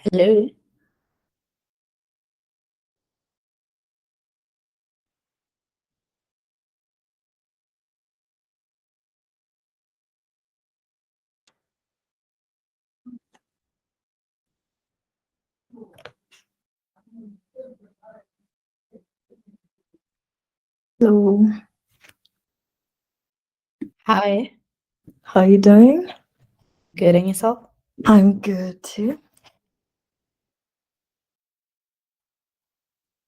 Hello. Hello, Hi. how you doing? Good and yourself? I'm good too.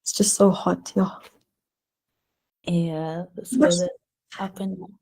It's just so hot here. Yeah, this weather up and down.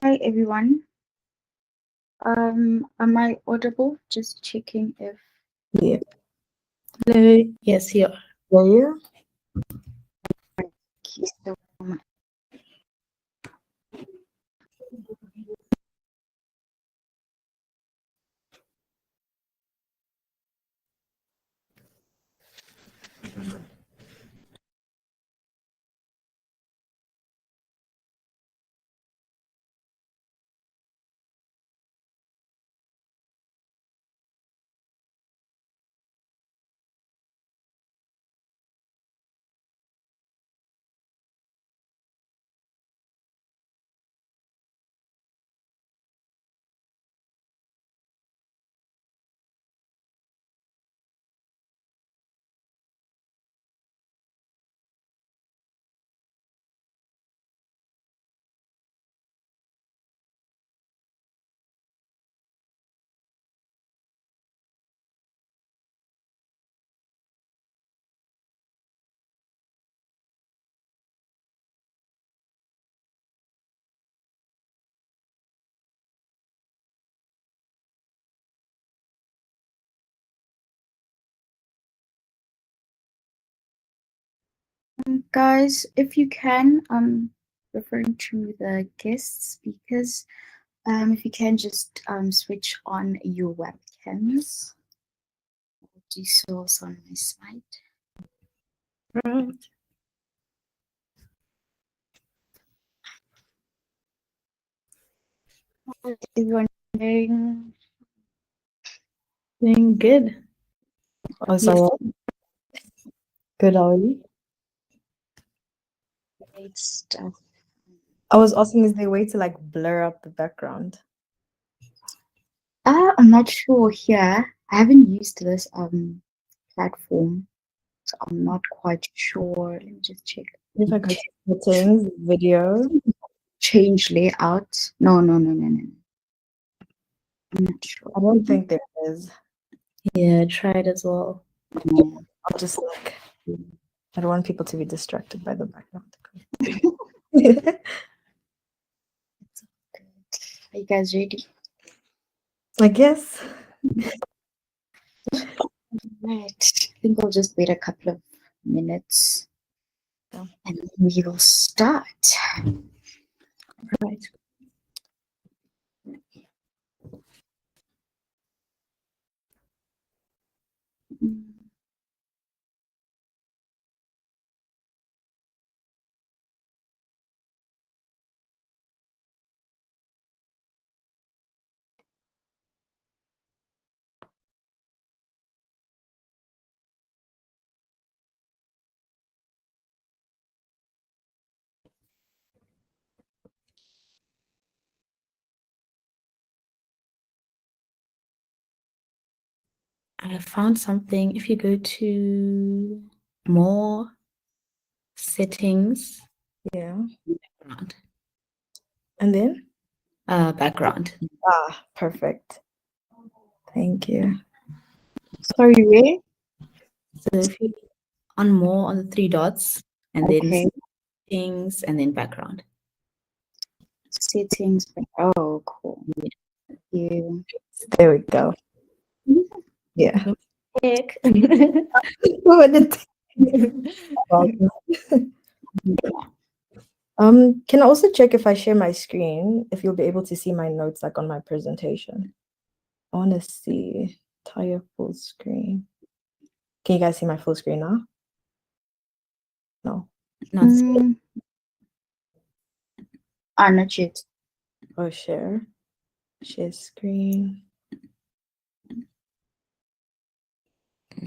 Hi everyone. Am I audible? Just checking if. Yeah. Hello. Yes, you are. Are you? So, guys, if you can, referring to the guest speakers, if you can just switch on your webcams. I'll do so also on my side. Right. How's everyone doing? Doing good. Oh, sorry. Good, how are you? Great stuff. I was asking, is there a way to like blur up the background? I'm not sure here. I haven't used this platform, so I'm not quite sure. Let me just check. If I go to settings, video. Change layout. No. I'm not sure. I don't think there is. Yeah, tried as well. No. I'll just like, I don't want people to be distracted by the background. Are you guys ready? I guess. Right. I think I'll just wait a couple of minutes and then we will start. Right. I found something. If you go to more settings, Yeah. background. And then? Background. Ah, perfect. Thank you. Sorry, where? So if you on more on the three dots and Okay. then settings and then background. Settings. Oh, cool. Thank you. There we go. Yeah. Heck. Can I also check if I share my screen, if you'll be able to see my notes like on my presentation? I want to see entire full screen. Can you guys see my full screen now? No. Not Not yet. Oh, share screen.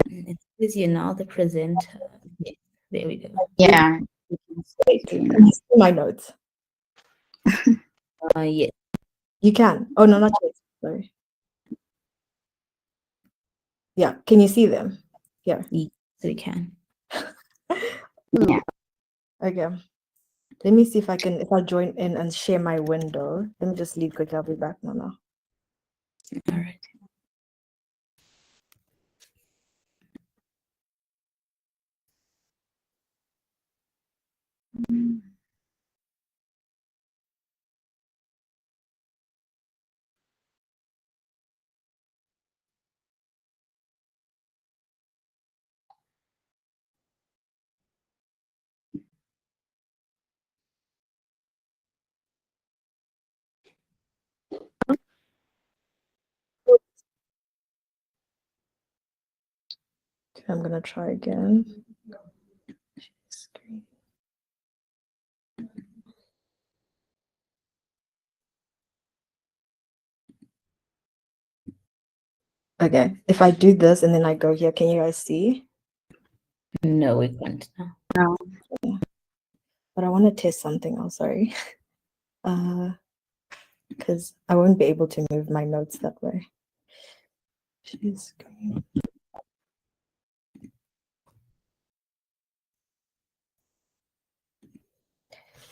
it says you're now the presenter. Yes, there we go. Yeah. Can you see my notes? Yes. You can. Oh no, not yet. Sorry. Yeah. Can you see them? Yeah. Yes, we can. Yeah. Okay. Let me see if I can, if I join in and share my window. Let me just leave quick. I'll be back now. All right. I'm gonna try again. Screen. Okay, if I do this and then I go here, can you guys see? No, we can't. No. But I want to test something else, sorry. Because I won't be able to move my notes that way. Share screen.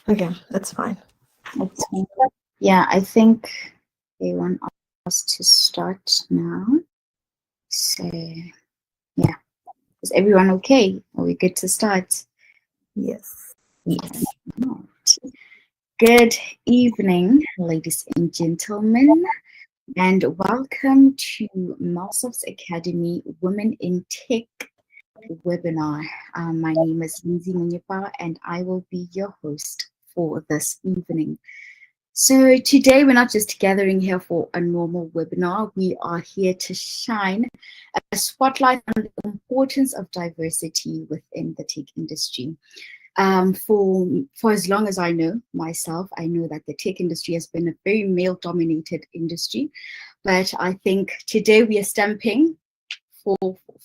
Okay, that's fine. Yeah, I think they want us to start now. So, yeah. Is everyone okay? Are we good to start? Yes. Yes. Good evening, ladies and gentlemen, and welcome to Melsoft's Academy Women in Tech webinar. My name is Lindsey Monyepao, and I will be your host for this evening. So today we're not just gathering here for a normal webinar, we are here to shine a spotlight on the importance of diversity within the tech industry. For as long as I know myself, I know that the tech industry has been a very male-dominated industry, but I think today we are stamping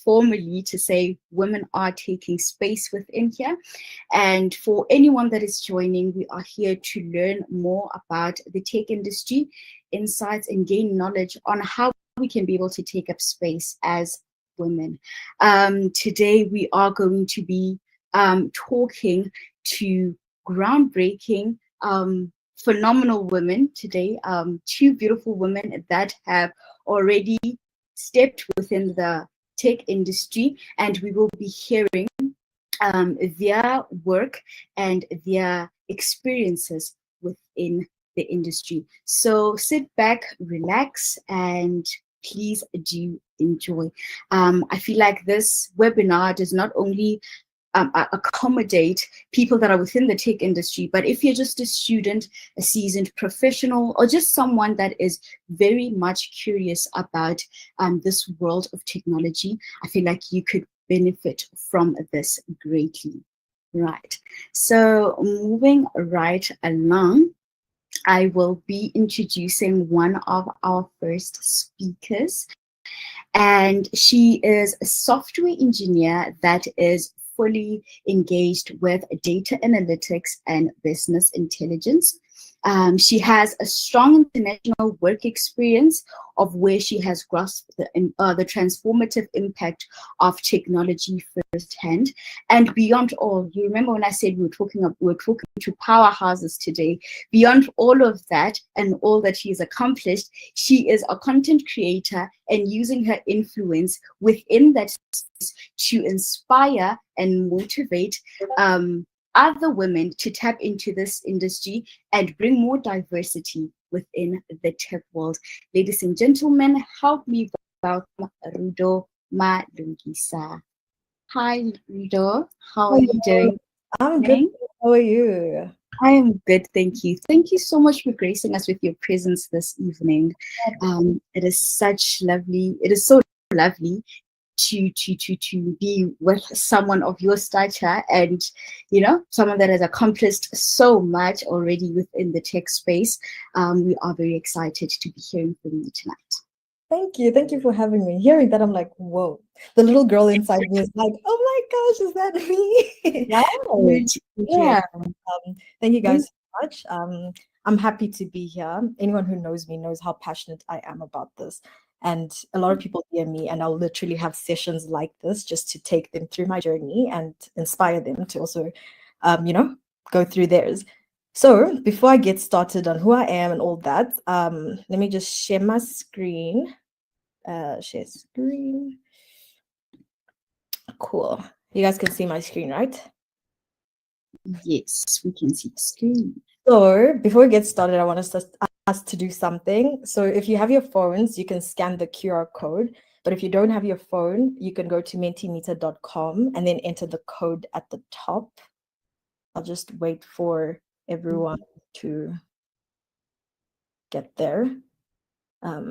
formally to say women are taking space within here. And for anyone that is joining, we are here to learn more about the tech industry, insights, and gain knowledge on how we can be able to take up space as women. Today, we are going to be talking to groundbreaking, phenomenal women today, two beautiful women that have already stepped within the tech industry, and we will be hearing their work and their experiences within the industry. So sit back, relax, and please do enjoy. I feel like this webinar does not only accommodate people that are within the tech industry, but if you're just a student, a seasoned professional, or just someone that is very much curious about this world of technology, I feel like you could benefit from this greatly. Right, so moving right along, I will be introducing one of our first speakers, and she is a software engineer that is fully engaged with data analytics and business intelligence. She has a strong international work experience of where she has grasped the transformative impact of technology firsthand. And beyond all, you remember when I said we were talking to powerhouses today. Beyond all of that and all that she has accomplished, she is a content creator and using her influence within that space to inspire and motivate other women to tap into this industry and bring more diversity within the tech world. Ladies and gentlemen, help me welcome Rudo Malungisa. Hi, Rudo. How are you doing? I'm good. How are you? I am good, thank you. Thank you so much for gracing us with your presence this evening. It is so lovely to be with someone of your stature and, you know, someone that has accomplished so much already within the tech space. We are very excited to be hearing from you tonight. Thank you. Thank you for having me. Hearing that, I'm like, whoa. The little girl inside me is like, oh my gosh, is that me? Yeah. Thank you guys so much. I'm happy to be here. Anyone who knows me knows how passionate I am about this. And a lot of people hear me, and I'll literally have sessions like this just to take them through my journey and inspire them to also, you know, go through theirs. So before I get started on who I am and all that, let me just share my screen. Share screen. Cool. You guys can see my screen, right? Yes, we can see the screen. So before we get started, I want us to do something. So if you have your phones, you can scan the QR code. But if you don't have your phone, you can go to mentimeter.com and then enter the code at the top. I'll just wait for everyone to get there. Let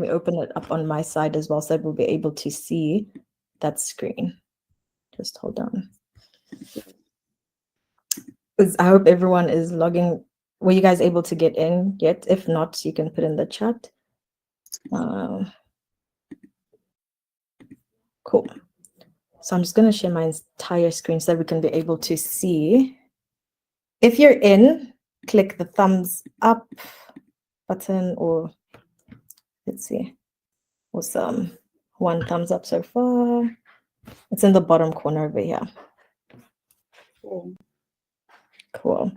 me open it up on my side as well so that we'll be able to see that screen. Just hold on. I hope everyone is logging. Were you guys able to get in yet? If not, you can put in the chat. Cool. So I'm just going to share my entire screen so that we can be able to see. If you're in, click the thumbs up button, or let's see. Awesome. 1 thumbs up so far. It's in the bottom corner over here. Cool.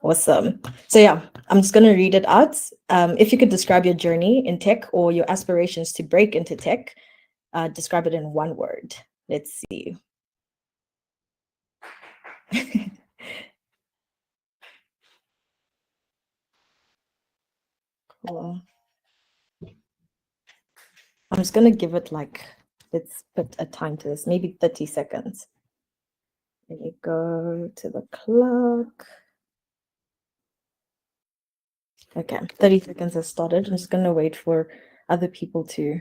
Awesome. So yeah, I'm just going to read it out. If you could describe your journey in tech or your aspirations to break into tech, describe it in 1 word. Let's see. Cool. I'm just going to give it like, let's put a time to this, maybe 30 seconds. There you go, to the clock. Okay, 30 seconds has started. I'm just going to wait for other people to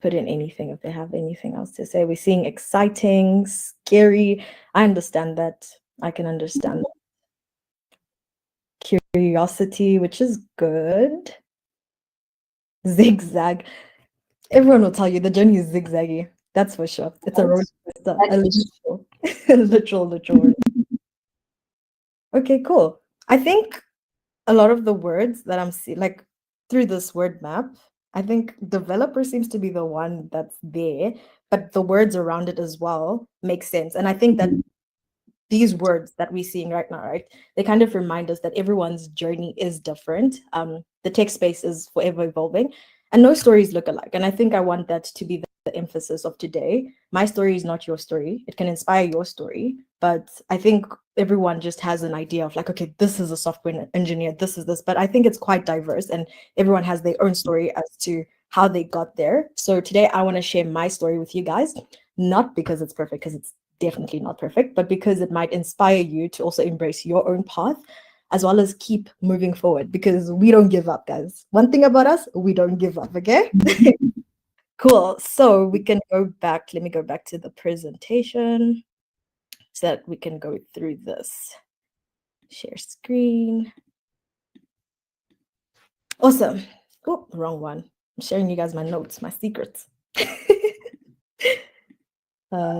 put in anything if they have anything else to say. We're seeing exciting, scary. I understand that. I can understand that. Curiosity, which is good. Zigzag. Everyone will tell you the journey is zigzaggy. That's for sure. It's a roller coaster. A literal. Okay, cool. I think a lot of the words that I'm seeing, like through this word map, I think developer seems to be the one that's there, but the words around it as well make sense. And I think that these words that we're seeing right now, right, they kind of remind us that everyone's journey is different. The tech space is forever evolving, and no stories look alike. And I think I want that to be the emphasis of today. My story is not your story. It can inspire your story, but I think everyone just has an idea of like, okay, this is a software engineer, this is this, but I think it's quite diverse and everyone has their own story as to how they got there. So today I want to share my story with you guys, not because it's perfect, because it's definitely not perfect, but because it might inspire you to also embrace your own path, as well as keep moving forward, because we don't give up, guys. One thing about us, we don't give up, okay? Cool. So we can go back. Let me go back to the presentation so that we can go through this. Share screen. Awesome. Oh, wrong one. I'm sharing you guys my notes, my secrets.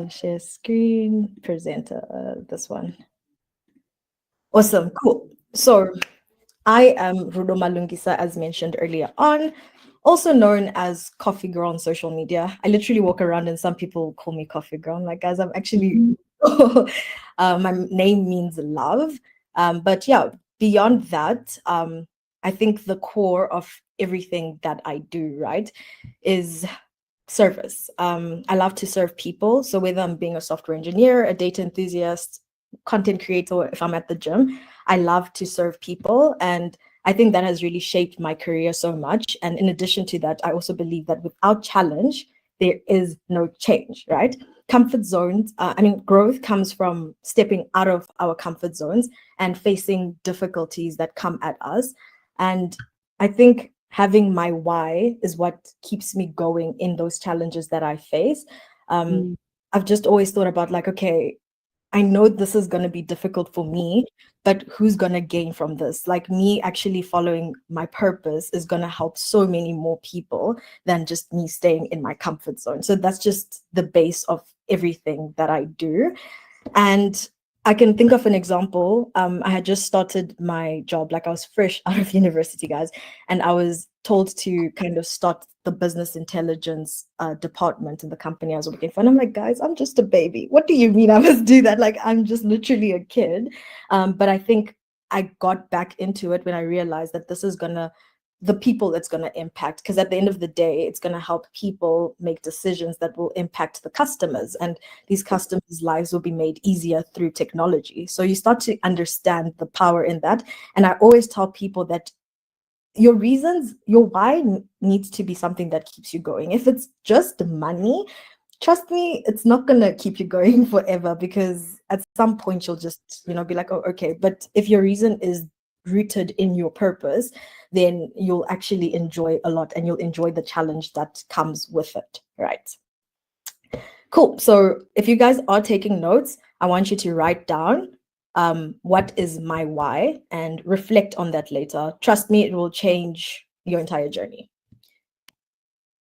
Share screen, presenter, this one. Awesome, cool. So I am Rudo Malungisa, as mentioned earlier on, also known as Coffee Girl on social media. I literally walk around and some people call me Coffee Girl. I'm like, guys, I'm actually, my name means love. But yeah, beyond that, I think the core of everything that I do, right, is service. I love to serve people. So whether I'm being a software engineer, a data enthusiast, content creator, or if I'm at the gym, I love to serve people. And I think that has really shaped my career so much. And in addition to that, I also believe that without challenge, there is no change, right? Comfort zones, growth comes from stepping out of our comfort zones and facing difficulties that come at us. And I think having my why is what keeps me going in those challenges that I face. I've just always thought about like, okay, I know this is going to be difficult for me, but who's going to gain from this? Like me actually following my purpose is going to help so many more people than just me staying in my comfort zone. So that's just the base of everything that I do. And I can think of an example. I had just started my job, like I was fresh out of university, guys, and I was told to kind of start the business intelligence department in the company I was working for. And I'm like, guys, I'm just a baby. What do you mean I must do that? Like, I'm just literally a kid. But I think I got back into it when I realized that this is the people it's going to impact, because at the end of the day, it's going to help people make decisions that will impact the customers, and these customers' lives will be made easier through technology. So you start to understand the power in that. And I always tell people that your reasons, your why needs to be something that keeps you going. If it's just money, trust me, it's not going to keep you going forever, because at some point you'll just, be like, oh, okay. But if your reason is rooted in your purpose, then you'll actually enjoy a lot, and you'll enjoy the challenge that comes with it, right? Cool. So if you guys are taking notes, I want you to write down what is my why and reflect on that later. Trust me, it will change your entire journey.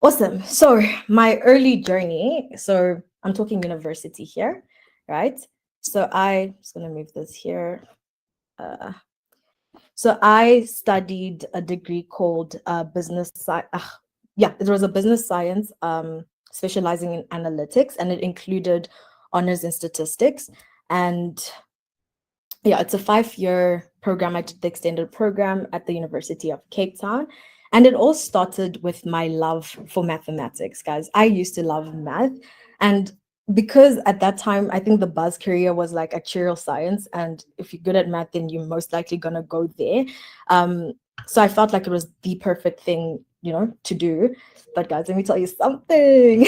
Awesome. So my early journey, so I'm talking university here, right? So I'm just going to move this here. So I studied a degree called business science. Yeah, it was a business science specializing in analytics, and it included honors in statistics. And yeah, it's a 5-year program. I did the extended program at the University of Cape Town. And it all started with my love for mathematics, guys. I used to love math. And because at that time, I think the buzz career was like actuarial science. And if you're good at math, then you're most likely going to go there. So I felt like it was the perfect thing, to do. But guys, let me tell you something.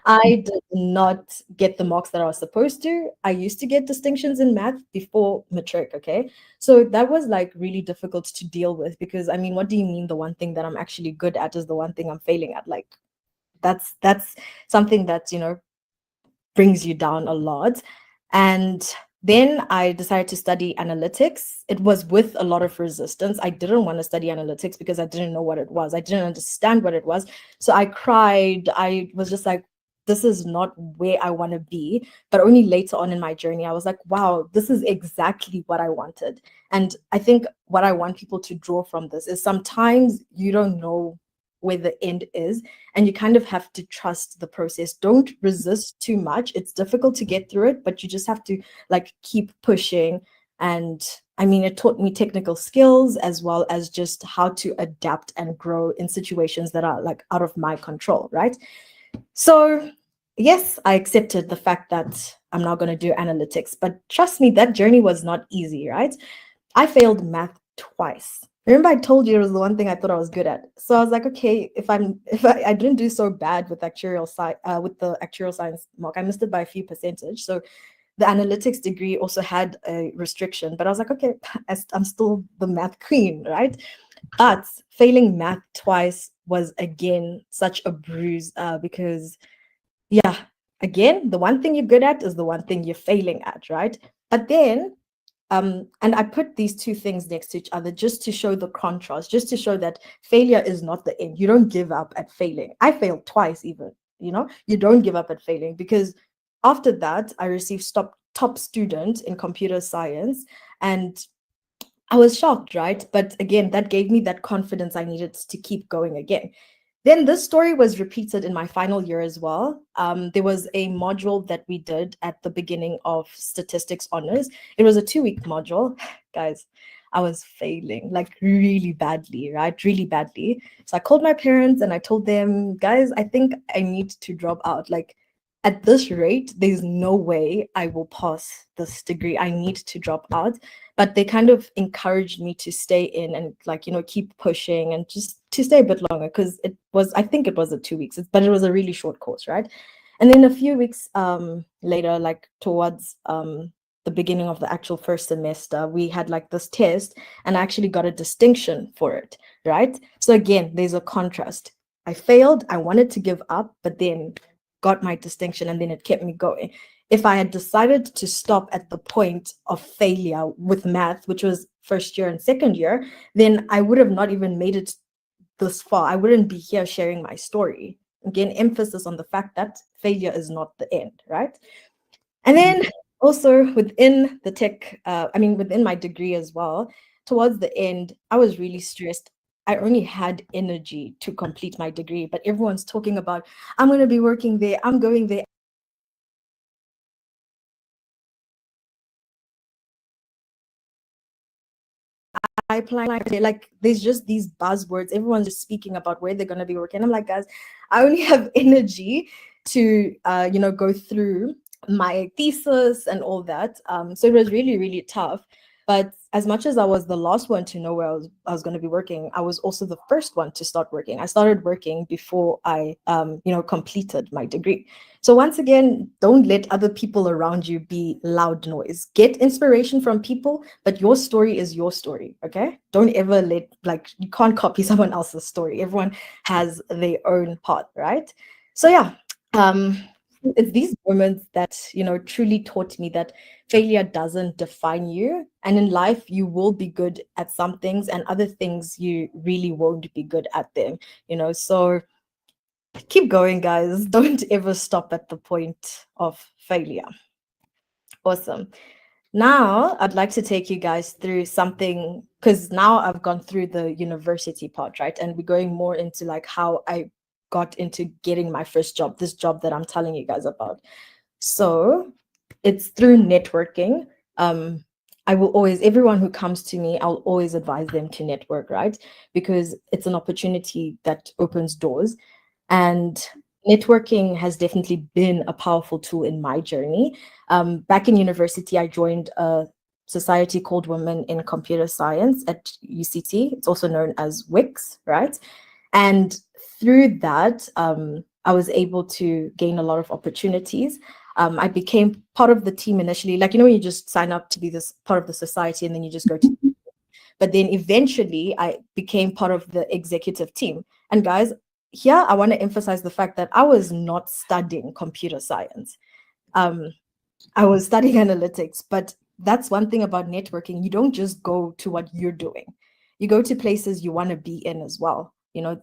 I did not get the marks that I was supposed to. I used to get distinctions in math before matric, okay? So that was like really difficult to deal with because, I mean, what do you mean the one thing that I'm actually good at is the one thing I'm failing at? Like, that's something that, brings you down a lot. And then I decided to study analytics. It was with a lot of resistance. I didn't want to study analytics because I didn't know what it was. I didn't understand what it was. So I cried. I was just like, this is not where I want to be. But only later on in my journey, I was like, wow, this is exactly what I wanted. And I think what I want people to draw from this is sometimes you don't know where the end is, and you kind of have to trust the process. Don't resist too much. It's difficult to get through it, but you just have to like keep pushing. And I mean, it taught me technical skills as well as just how to adapt and grow in situations that are like out of my control, right? So yes, I accepted the fact that I'm not going to do analytics, but trust me, that journey was not easy, right? I failed math twice. Remember, I told you it was the one thing I thought I was good at. So I was like, okay, if I didn't do so bad with with the actuarial science mark, I missed it by a few percentage. So the analytics degree also had a restriction, but I was like, okay, I'm still the math queen, right? But failing math twice was again such a bruise because, yeah, again, the one thing you're good at is the one thing you're failing at, right? But then and I put these two things next to each other just to show the contrast, just to show that failure is not the end. You don't give up at failing. I failed twice even, you don't give up at failing, because after that, I received top student in computer science, and I was shocked, right? But again, that gave me that confidence I needed to keep going again. Then this story was repeated in my final year as well. There was a module that we did at the beginning of statistics honors. It was a 2-week module. Guys, I was failing like really badly, right? Really badly. So I called my parents and I told them, guys, I think I need to drop out. Like at this rate, there's no way I will pass this degree. I need to drop out. But they kind of encouraged me to stay in and like, keep pushing and just to stay a bit longer, because I think it was a 2 weeks, but it was a really short course, right? And then a few weeks later, like towards the beginning of the actual first semester, we had like this test and I actually got a distinction for it, right? So again, there's a contrast. I failed, I wanted to give up, but then got my distinction and then it kept me going. If I had decided to stop at the point of failure with math, which was first year and second year, then I would have not even made it this far. I wouldn't be here sharing my story. Again, emphasis on the fact that failure is not the end, right? And then also within the tech, within my degree as well, towards the end, I was really stressed. I only had energy to complete my degree, but everyone's talking about, I'm going to be working there, I'm going there. Pipeline, like there's just these buzzwords, everyone's just speaking about where they're going to be working. I'm like, guys, I only have energy to go through my thesis and all that. So it was really, really tough. But as much as I was the last one to know where I was going to be working, I was also the first one to start working. I started working before I completed my degree. So once again, don't let other people around you be loud noise. Get inspiration from people, but your story is your story, okay? Don't ever you can't copy someone else's story. Everyone has their own path, right? So yeah, it's these moments that, you know, truly taught me that failure doesn't define you. And in life, you will be good at some things and other things you really won't be good at them, you know. So keep going, guys. Don't ever stop at the point of failure. Awesome. Now, I'd like to take you guys through something, because now I've gone through the university part, right? And we're going more into like how I got into getting my first job, this job that I'm telling you guys about. So it's through networking. I will always, everyone who comes to me, I'll always advise them to network, right? Because it's an opportunity that opens doors. And networking has definitely been a powerful tool in my journey. Back in university, I joined a society called Women in Computer Science at UCT. It's also known as WICS, right? And through that, I was able to gain a lot of opportunities. I became part of the team initially, like, you know, when you just sign up to be this part of the society and then you just go to, but then eventually I became part of the executive team. And guys, here I want to emphasize the fact that I was not studying computer science. I was studying analytics, but that's one thing about networking. You don't just go to what you're doing. You go to places you want to be in as well, you know,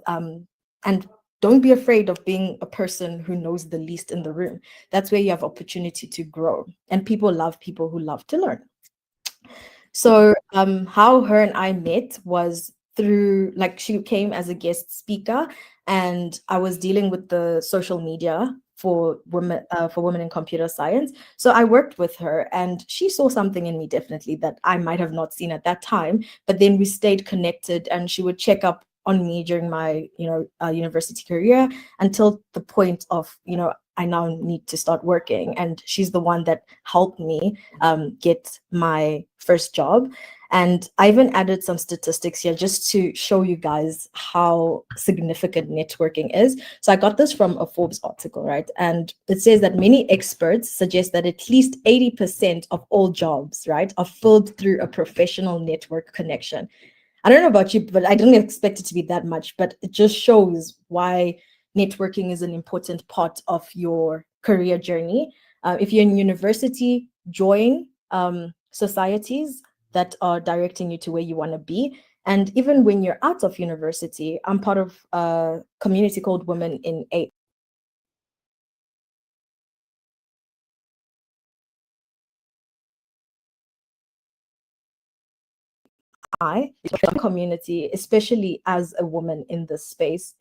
and don't be afraid of being a person who knows the least in the room. That's where you have opportunity to grow. And people love people who love to learn. So how her and I met was through, like, she came as a guest speaker, and I was dealing with the social media for women in computer science. So I worked with her, and she saw something in me definitely that I might have not seen at that time. But then we stayed connected, and she would check up on me during my, you know, university career until the point of, you know, I now need to start working. And she's the one that helped me get my first job. And I even added some statistics here just to show you guys how significant networking is. So I got this from a Forbes article, right? And it says that many experts suggest that at least 80% of all jobs, right, are filled through a professional network connection. I don't know about you, but I didn't expect it to be that much, but it just shows why networking is an important part of your career journey. If you're in university, join societies that are directing you to where you want to be. And even when you're out of university, I'm part of a community called Women in community, especially as a woman in this space.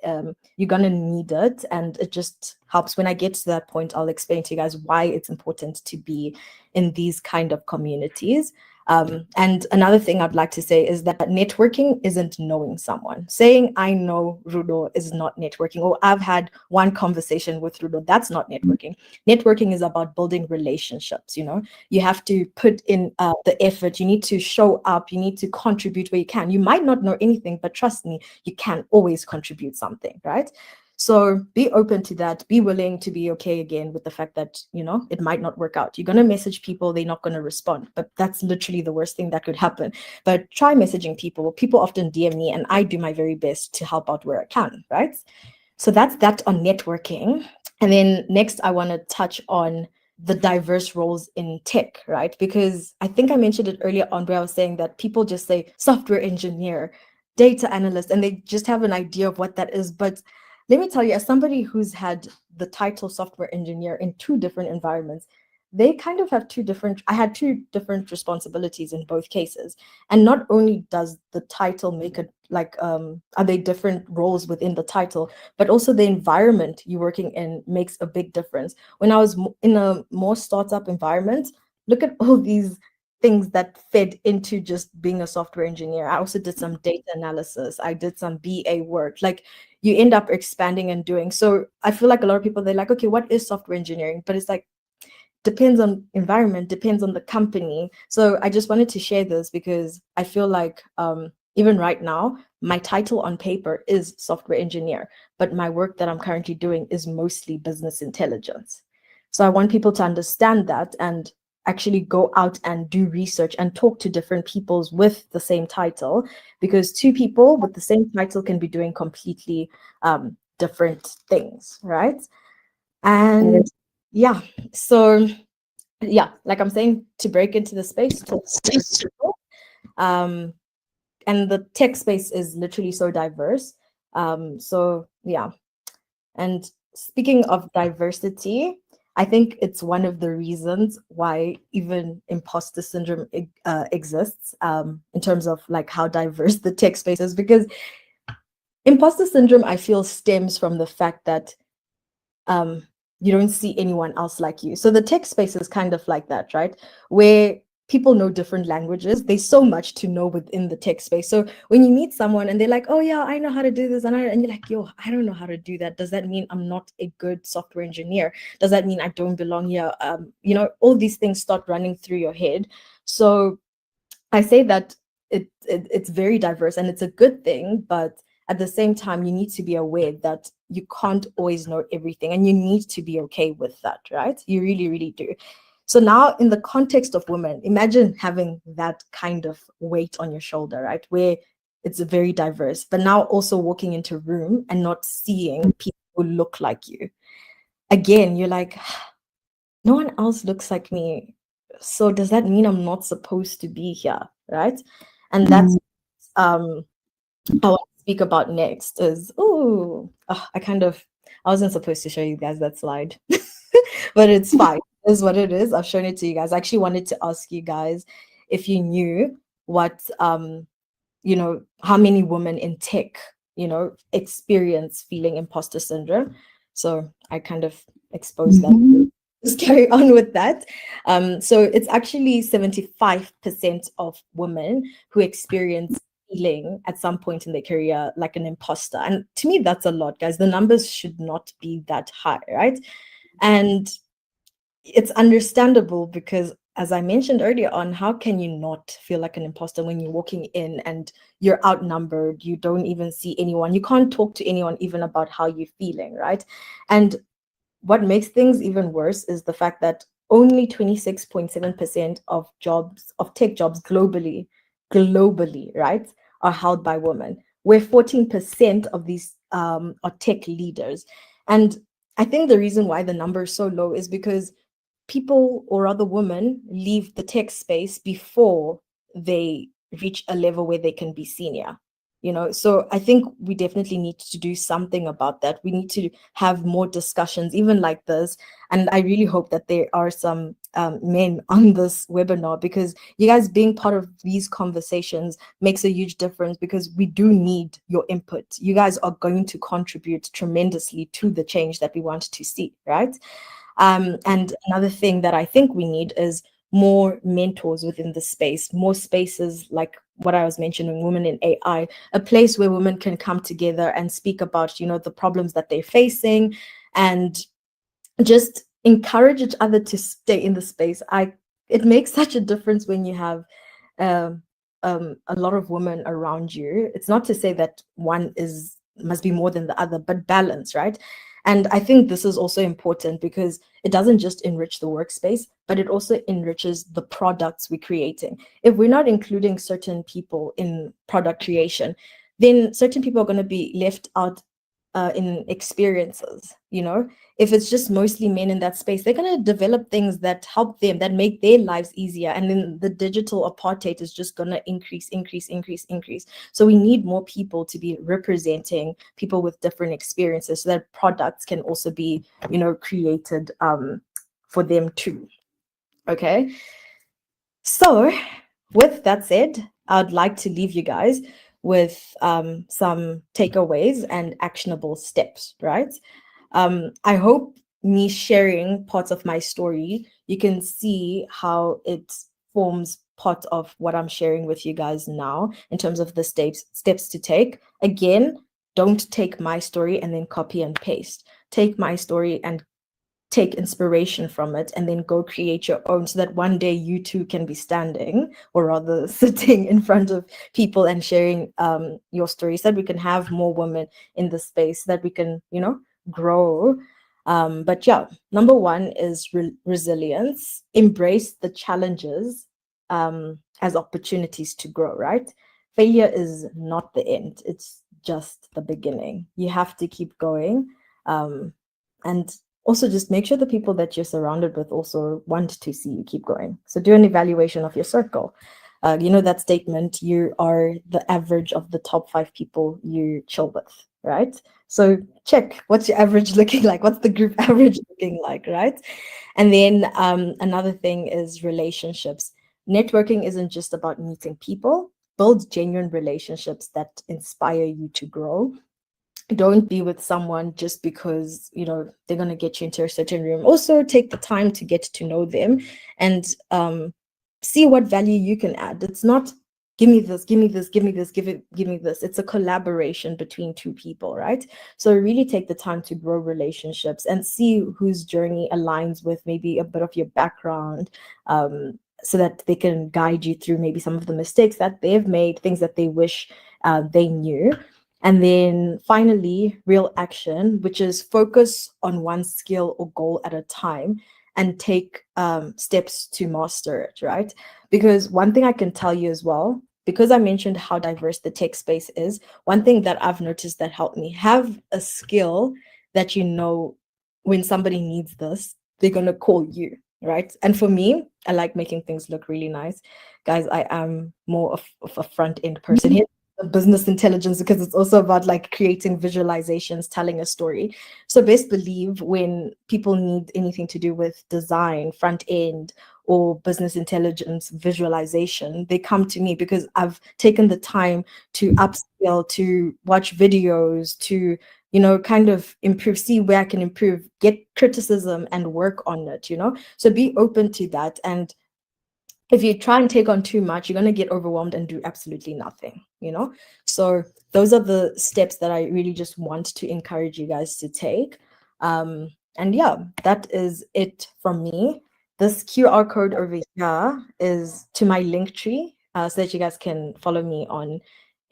You're gonna need it, and it just helps. When I get to that point, I'll explain to you guys why it's important to be in these kind of communities. And another thing I'd like to say is that networking isn't knowing someone. Saying I know Rudo is not networking, or I've had one conversation with Rudo, that's not networking. Networking is about building relationships, you know. You have to put in the effort. You need to show up. You need to contribute where you can. You might not know anything, but trust me, you can always contribute something, right? So be open to that. Be willing to be okay again with the fact that, you know, it might not work out. You're going to message people, they're not going to respond, but that's literally the worst thing that could happen. But try messaging people. People often DM me, and I do my very best to help out where I can, right? So that's that on networking. And then next, I want to touch on the diverse roles in tech, right? Because I think I mentioned it earlier on where I was saying that people just say software engineer, data analyst, and they just have an idea of what that is. But let me tell you, as somebody who's had the title software engineer in two different environments, they kind of have I had two different responsibilities in both cases. And not only does the title make it like, are they different roles within the title, but also the environment you're working in makes a big difference. When I was in a more startup environment, look at all these things that fed into just being a software engineer. I also did some data analysis. I did some BA work. Like, you end up expanding and doing. So I feel like a lot of people, they're like, okay, what is software engineering? But it's like, depends on environment, depends on the company. So I just wanted to share this because I feel like even right now, my title on paper is software engineer, but my work that I'm currently doing is mostly business intelligence. So I want people to understand that and actually go out and do research and talk to different peoples with the same title, because two people with the same title can be doing completely different things, right? And Yeah. So yeah, like I'm saying, to break into the space, talk to people. And the tech space is literally so diverse. So yeah. And speaking of diversity, I think it's one of the reasons why even imposter syndrome exists, in terms of like how diverse the tech space is, because imposter syndrome, I feel, stems from the fact that um, you don't see anyone else like you. So the tech space is kind of like that, right? Where people know different languages. There's so much to know within the tech space. So when you meet someone and they're like, oh yeah, I know how to do this, and you're like, yo, I don't know how to do that. Does that mean I'm not a good software engineer? Does that mean I don't belong here? All these things start running through your head. So I say that it's very diverse and it's a good thing, but at the same time, you need to be aware that you can't always know everything, and you need to be okay with that, right? You really, really do. So now, in the context of women, imagine having that kind of weight on your shoulder, right? Where it's very diverse, but now also walking into a room and not seeing people who look like you. Again, you're like, no one else looks like me. So does that mean I'm not supposed to be here, right? And that's I want to speak about next is, I wasn't supposed to show you guys that slide, but it's fine. It is what it is. I've shown it to you guys. I actually wanted to ask you guys if you knew what, how many women in tech, experience feeling imposter syndrome. So I kind of exposed that. Just carry on with that. So it's actually 75% of women who experience feeling at some point in their career like an imposter. And to me, that's a lot, guys. The numbers should not be that high, right? And it's understandable because, as I mentioned earlier on, how can you not feel like an imposter when you're walking in and you're outnumbered? You don't even see anyone. You can't talk to anyone even about how you're feeling, right? And what makes things even worse is the fact that only 26.7% of jobs, of tech jobs globally, right, are held by women, where 14% of these are tech leaders. And I think the reason why the number is so low is because people, or other women, leave the tech space before they reach a level where they can be senior. So I think we definitely need to do something about that. We need to have more discussions even like this, and I really hope that there are some men on this webinar, because you guys being part of these conversations makes a huge difference, because we do need your input. You guys are going to contribute tremendously to the change that we want to see, right? And another thing that I think we need is more mentors within the space, more spaces like what I was mentioning, Women in AI, a place where women can come together and speak about, the problems that they're facing, and just encourage each other to stay in the space. It makes such a difference when you have a lot of women around you. It's not to say that one must be more than the other, but balance, right? And I think this is also important because it doesn't just enrich the workspace, but it also enriches the products we're creating. If we're not including certain people in product creation, then certain people are going to be left out in experiences. If it's just mostly men in that space, they're going to develop things that help them, that make their lives easier, and then the digital apartheid is just going to increase. So we need more people to be representing people with different experiences, so that products can also be created for them too. Okay, so with that said, I'd like to leave you guys with some takeaways and actionable steps, right? I hope me sharing parts of my story, you can see how it forms part of what I'm sharing with you guys now in terms of the steps to take. Again, don't take my story and then copy and paste. Take my story and take inspiration from it, and then go create your own, so that one day you too can be standing, or rather sitting in front of people and sharing your stories, so that we can have more women in the space, so that we can grow. But yeah, number one is resilience. Embrace the challenges as opportunities to grow, right? Failure is not the end, it's just the beginning. You have to keep going. And also just make sure the people that you're surrounded with also want to see you keep going. So do an evaluation of your circle. You know that statement, you are the average of the top 5 people you chill with, right? So check, what's your average looking like? What's the group average looking like, right? And then another thing is relationships. Networking isn't just about meeting people. Build genuine relationships that inspire you to grow. Don't be with someone just because, you know, they're going to get you into a certain room. Also take the time to get to know them and see what value you can add. It's not give me this, give me this, give me this, give me this. It's a collaboration between 2 people, right? So really take the time to grow relationships and see whose journey aligns with maybe a bit of your background, so that they can guide you through maybe some of the mistakes that they've made, things that they wish they knew. And then finally, real action, which is focus on one skill or goal at a time and take steps to master it, right? Because one thing I can tell you as well, because I mentioned how diverse the tech space is, one thing that I've noticed that helped me, have a skill that you know when somebody needs this, they're going to call you, right? And for me, I like making things look really nice. Guys, I am more of a front end person here. Business intelligence, because it's also about like creating visualizations, telling a story. So best believe when people need anything to do with design, front end, or business intelligence visualization, they come to me because I've taken the time to upskill, to watch videos, to, you know, kind of improve, see where I can improve, get criticism and work on it, you know? So be open to that. And if you try and take on too much, you're going to get overwhelmed and do absolutely nothing, you know? So those are the steps that I really just want to encourage you guys to take. And yeah, that is it from me. This QR code over here is to my link tree, so that you guys can follow me on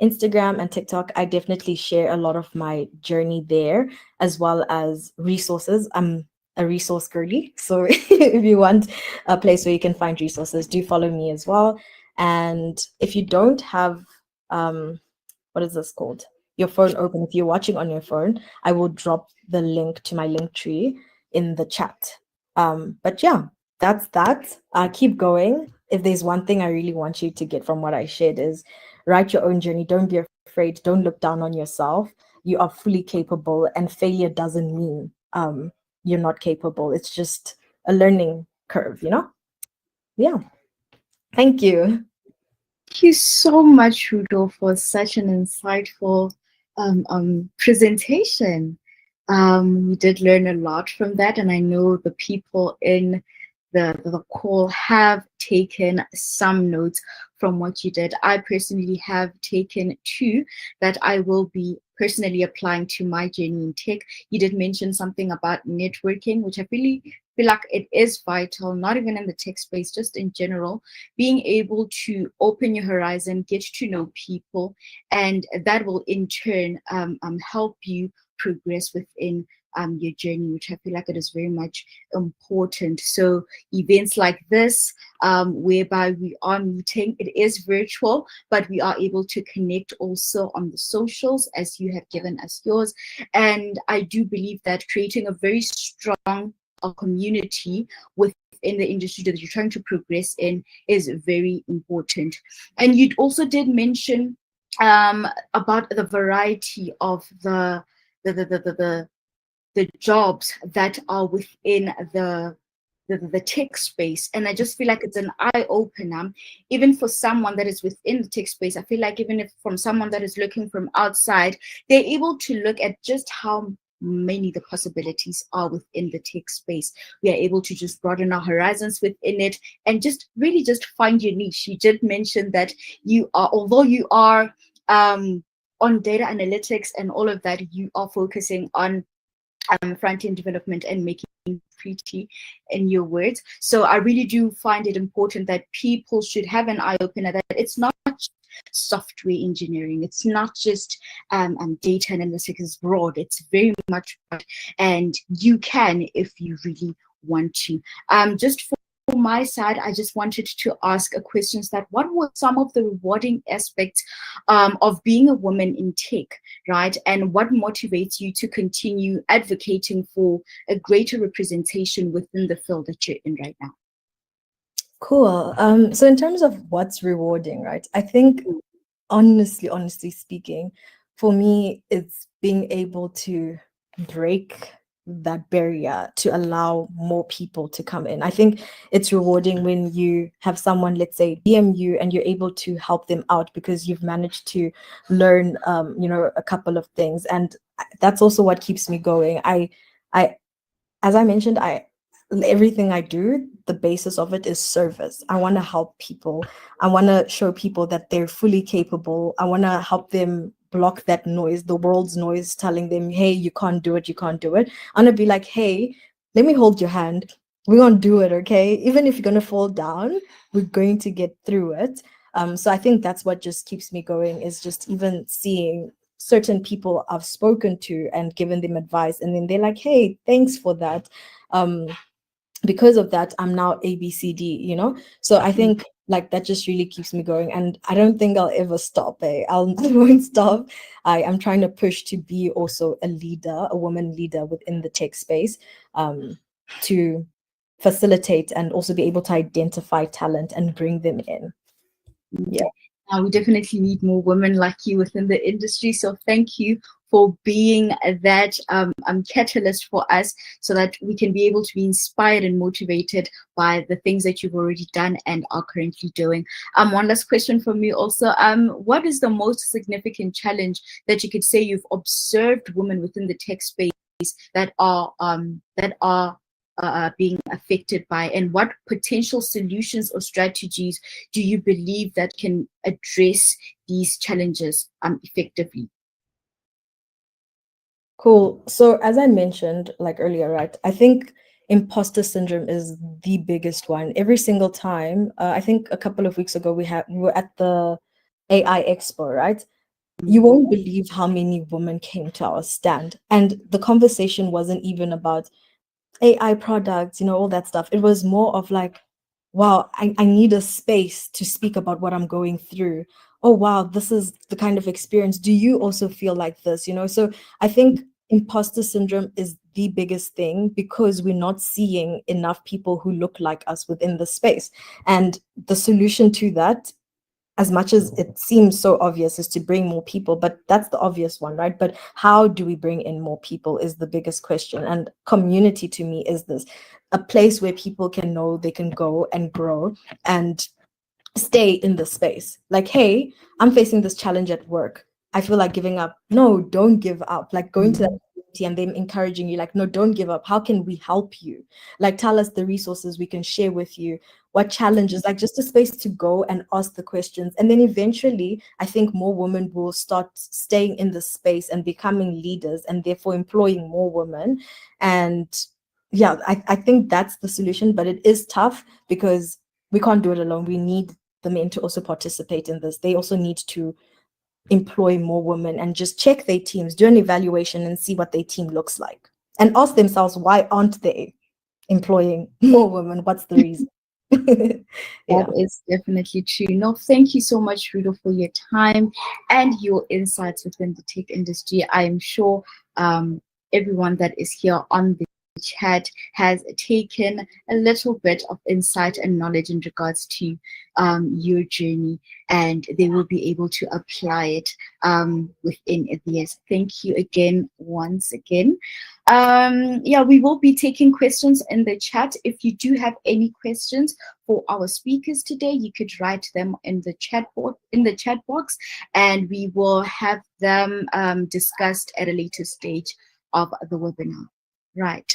Instagram and TikTok. I definitely share a lot of my journey there, as well as resources. I'm a resource girly. So if you want a place where you can find resources, do follow me as well. And if you don't have, what is this called? Your phone open, if you're watching on your phone, I will drop the link to my link tree in the chat. But yeah, that's that. Keep going. If there's one thing I really want you to get from what I shared is write your own journey. Don't be afraid. Don't look down on yourself. You are fully capable, and failure doesn't mean you're not capable. It's just a learning curve, you know? Yeah. Thank you. Thank you so much, Rudo, for such an insightful presentation. We did learn a lot from that, and I know the people in the call have taken some notes from what you did. I personally have taken 2 that I will be personally applying to my journey in tech. You did mention something about networking, which I really feel like it is vital, not even in the tech space, just in general, being able to open your horizon, get to know people, and that will in turn help you progress within your journey, which I feel like it is very much important. So events like this, whereby we are meeting, it is virtual, but we are able to connect also on the socials as you have given us yours. And I do believe that creating a very strong community within the industry that you're trying to progress in is very important. And you also did mention about the variety of the jobs that are within the tech space. And I just feel like it's an eye-opener, even for someone that is within the tech space. I feel like even if from someone that is looking from outside, they're able to look at just how many the possibilities are within the tech space. We are able to just broaden our horizons within it and just really just find your niche. You did mention that you are, although you are on data analytics and all of that, you are focusing on front-end development and making pretty, in your words. So I really do find it important that people should have an eye-opener, that it's not software engineering, it's not just data analytics. It's broad, it's very much broad, and you can if you really want to. Just from my side, I just wanted to ask a question: that what were some of the rewarding aspects of being a woman in tech, right? And what motivates you to continue advocating for a greater representation within the field that you're in right now? Cool. So in terms of what's rewarding, right? I think honestly speaking, for me, it's being able to break that barrier to allow more people to come in. I think it's rewarding when you have someone, let's say, DM you and you're able to help them out because you've managed to learn, a couple of things. And that's also what keeps me going. As I mentioned, everything I do, the basis of it is service. I want to help people. I want to show people that they're fully capable. I want to help them block that noise, the world's noise telling them, hey, you can't do it, you can't do it. I'm going to be like, hey, let me hold your hand. We're going to do it, okay? Even if you're going to fall down, we're going to get through it. So I think that's what just keeps me going, is just even seeing certain people I've spoken to and given them advice, and then they're like, hey, thanks for that. Because of that, I'm now ABCD. So I think like that just really keeps me going, and I don't think I'll ever stop. I won't stop. I'm trying to push to be also a leader, a woman leader within the tech space, to facilitate and also be able to identify talent and bring them in. Yeah. We definitely need more women like you within the industry. So thank you for being that catalyst for us, so that we can be able to be inspired and motivated by the things that you've already done and are currently doing. One last question from me also. What is the most significant challenge that you could say you've observed women within the tech space that are being affected by, and what potential solutions or strategies do you believe that can address these challenges effectively? Cool. So as I mentioned like earlier, right, I think imposter syndrome is the biggest one. Every single time, I think a couple of weeks ago we were at the AI Expo, right? You won't believe how many women came to our stand, and the conversation wasn't even about AI products, all that stuff. It was more of like, wow, I need a space to speak about what I'm going through. Oh, wow, this is the kind of experience. Do you also feel like this? So I think imposter syndrome is the biggest thing, because we're not seeing enough people who look like us within the space. And the solution to that, as much as it seems so obvious, is to bring more people, but that's the obvious one, right? But how do we bring in more people is the biggest question. And community to me is a place where people can know they can go and grow and stay in the space. Like, hey, I'm facing this challenge at work. I feel like giving up. No, don't give up. Like going to that community and them encouraging you, like, no, don't give up. How can we help you? Like, tell us the resources we can share with you. What challenges? Like, just a space to go and ask the questions. And then eventually, I think more women will start staying in the space and becoming leaders, and therefore employing more women. And yeah, I think that's the solution, but it is tough because we can't do it alone. We need the men to also participate in this. They also need to employ more women and just check their teams, do an evaluation and see what their team looks like, and ask themselves, why aren't they employing more women? What's the reason? Yeah. That is definitely true. No, thank you so much, Rudo, for your time and your insights within the tech industry. I am sure everyone that is here on the chat has taken a little bit of insight and knowledge in regards to your journey, and they will be able to apply it within theirs. Thank you again, once again. Yeah, we will be taking questions in the chat. If you do have any questions for our speakers today, you could write them in the chat box, and we will have them discussed at a later stage of the webinar. Right.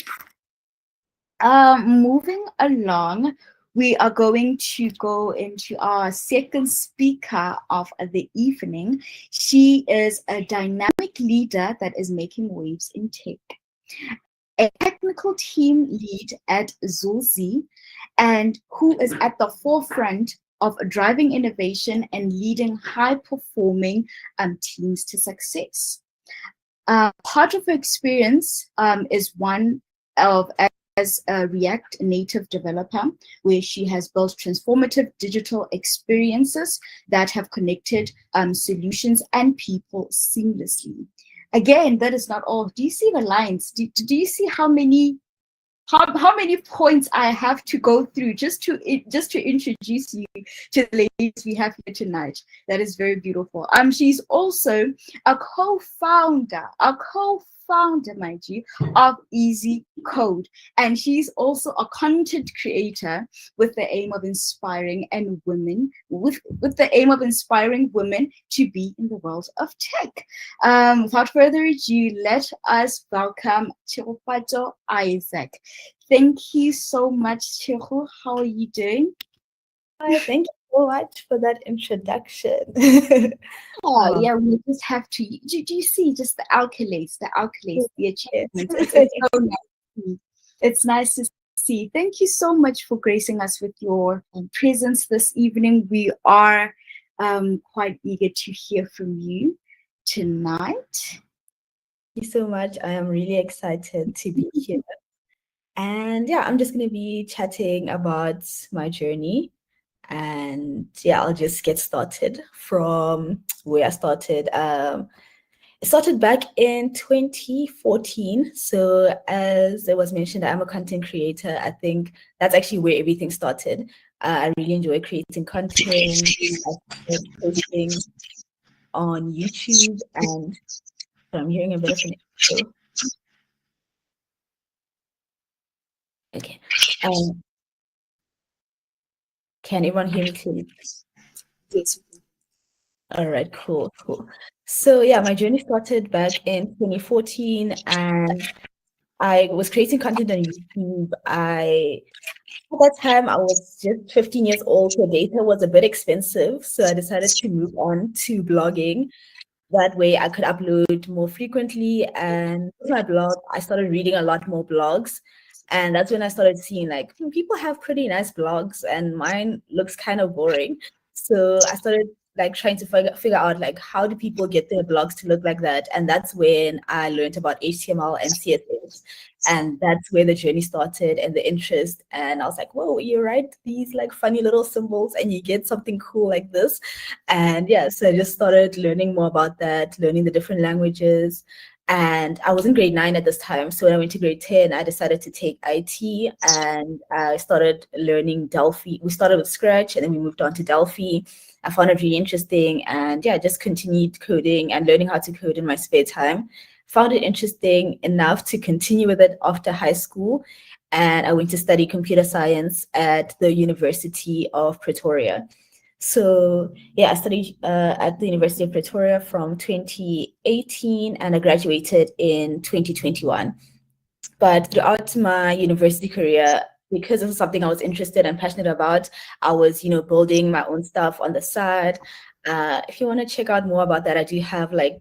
Moving along, we are going to go into our second speaker of the evening. She is a dynamic leader that is making waves in tech, a technical team lead at Zulzi, and who is at the forefront of driving innovation and leading high-performing teams to success. Part of her experience is one of as a React Native developer, where she has built transformative digital experiences that have connected solutions and people seamlessly. Again, that is not all. Do you see the lines? Do you see how many points I have to go through just to introduce you to the ladies we have here tonight? That is very beautiful. She's also a co-founder, mind you, of Easy Code, and she's also a content creator with the aim of inspiring women to be in the world of tech. Without further ado, let us welcome Tshegofatso Isaac. Thank you so much, Tshegofatso. How are you doing? Hi, thank you so much for that introduction. Yeah, we just have to. Do you see just the accolades, the achievements? It's so nice. It's nice to see. Thank you so much for gracing us with your presence this evening. We are quite eager to hear from you tonight. Thank you so much. I am really excited to be here. And yeah, I'm just going to be chatting about my journey. And yeah, I'll just get started from where I started. It started back in 2014. So as it was mentioned, I'm a content creator. I think that's actually where everything started. I really enjoy creating content. I started posting on YouTube, and I'm hearing a bit of an echo. Okay. Can everyone hear me clearly? Yes. All right, cool. So yeah, my journey started back in 2014, and I was creating content on YouTube. At that time, I was just 15 years old, so data was a bit expensive. So I decided to move on to blogging. That way I could upload more frequently. And with my blog, I started reading a lot more blogs. And that's when I started seeing like people have pretty nice blogs and mine looks kind of boring. So I started like trying to figure out like how do people get their blogs to look like that. And that's when I learned about HTML and CSS. And that's where the journey started and the interest. And I was like, whoa, you write these like funny little symbols and you get something cool like this. And yeah, so I just started learning more about that, learning the different languages. And I was in grade 9 at this time. So when I went to grade 10, I decided to take IT and I started learning Delphi. We started with Scratch and then we moved on to Delphi. I found it really interesting. And yeah, I just continued coding and learning how to code in my spare time. Found it interesting enough to continue with it after high school. And I went to study computer science at the University of Pretoria. So yeah, I studied at the University of Pretoria from 2018 and I graduated in 2021. But throughout my university career, because it was something I was interested and passionate about, I was, building my own stuff on the side. If you want to check out more about that, I do have I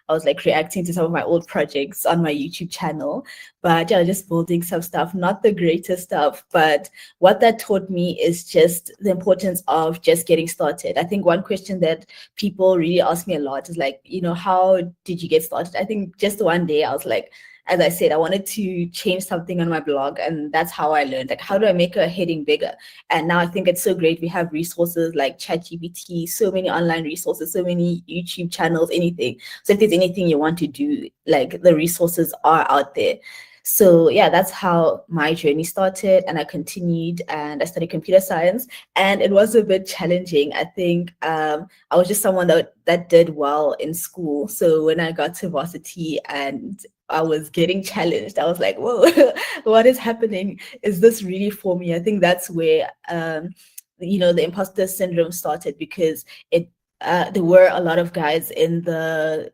was like reacting to some of my old projects on my YouTube channel, but yeah, just building some stuff, not the greatest stuff, but what that taught me is just the importance of just getting started. I think one question that people really ask me a lot is like, how did you get started? I think just one day I was like, as I said, I wanted to change something on my blog, and that's how I learned. Like, how do I make a heading bigger? And now I think it's so great. We have resources like ChatGPT, so many online resources, so many YouTube channels, anything. So if there's anything you want to do, like the resources are out there. So yeah, that's how my journey started, and I continued and I studied computer science, and it was a bit challenging. I think I was just someone that did well in school. So when I got to varsity and I was getting challenged, I was like, whoa, what is happening? Is this really for me? I think that's where the imposter syndrome started, because there were a lot of guys in the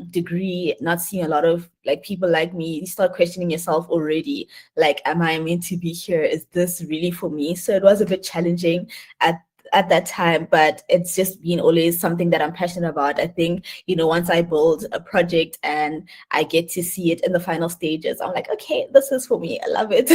degree not seeing a lot of like people like me. You start questioning yourself already, like, am I meant to be here? Is this really for me? So it was a bit challenging at that time, but it's just been always something that I'm passionate about. I think, once I build a project and I get to see it in the final stages, I'm like, okay, this is for me. I love it,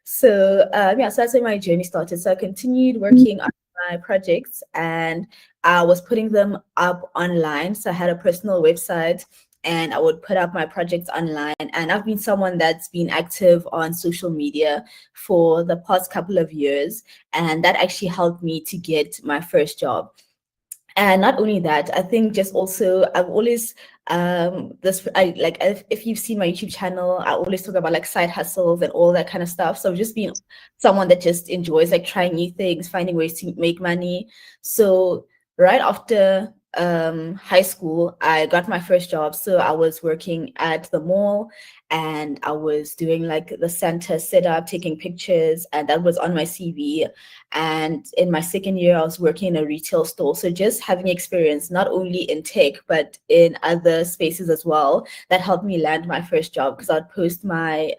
So yeah, so that's where my journey started. So I continued working on my projects and I was putting them up online. So I had a personal website and I would put up my projects online. And I've been someone that's been active on social media for the past couple of years, and that actually helped me to get my first job. And not only that, I think just also I've always this I like if you've seen my YouTube channel, I always talk about like side hustles and all that kind of stuff. So I've just been someone that just enjoys like trying new things, finding ways to make money. So right after high school, I got my first job. So I was working at the mall, and I was doing like the center setup, taking pictures, and that was on my CV. And in my second year, I was working in a retail store. So just having experience, not only in tech, but in other spaces as well, that helped me land my first job, because I'd post my,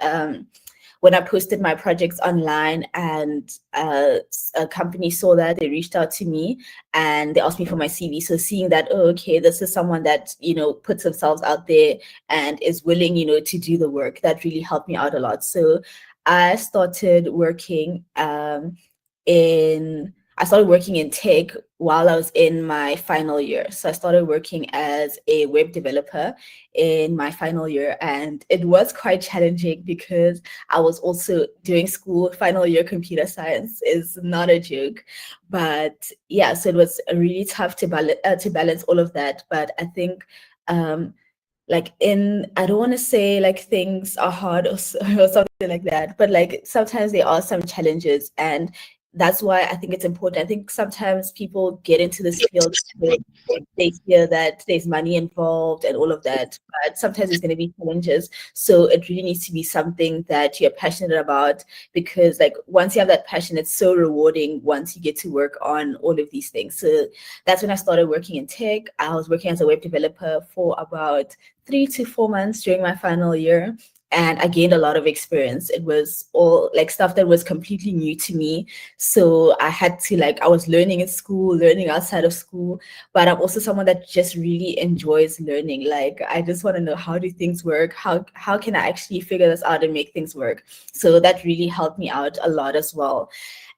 when I posted my projects online, and a company saw that, they reached out to me and they asked me for my CV. So seeing that, oh, okay, this is someone that, puts themselves out there and is willing, to do the work, that really helped me out a lot. So I started working I started working in tech while I was in my final year. So I started working as a web developer in my final year, and it was quite challenging because I was also doing school. Final year computer science is not a joke, but yeah, so it was really tough to balance all of that. But I think I don't want to say like things are hard or something like that, but like sometimes there are some challenges, and that's why I think it's important. I think sometimes people get into this field because they hear that there's money involved and all of that, but sometimes there's going to be challenges. So it really needs to be something that you're passionate about, because like once you have that passion, it's so rewarding once you get to work on all of these things. So that's when I started working in tech. I was working as a web developer for about 3 to 4 months during my final year, and I gained a lot of experience. It was all like stuff that was completely new to me. So I had to I was learning in school, learning outside of school, but I'm also someone that just really enjoys learning. Like I just want to know, how do things work? How can I actually figure this out and make things work? So that really helped me out a lot as well.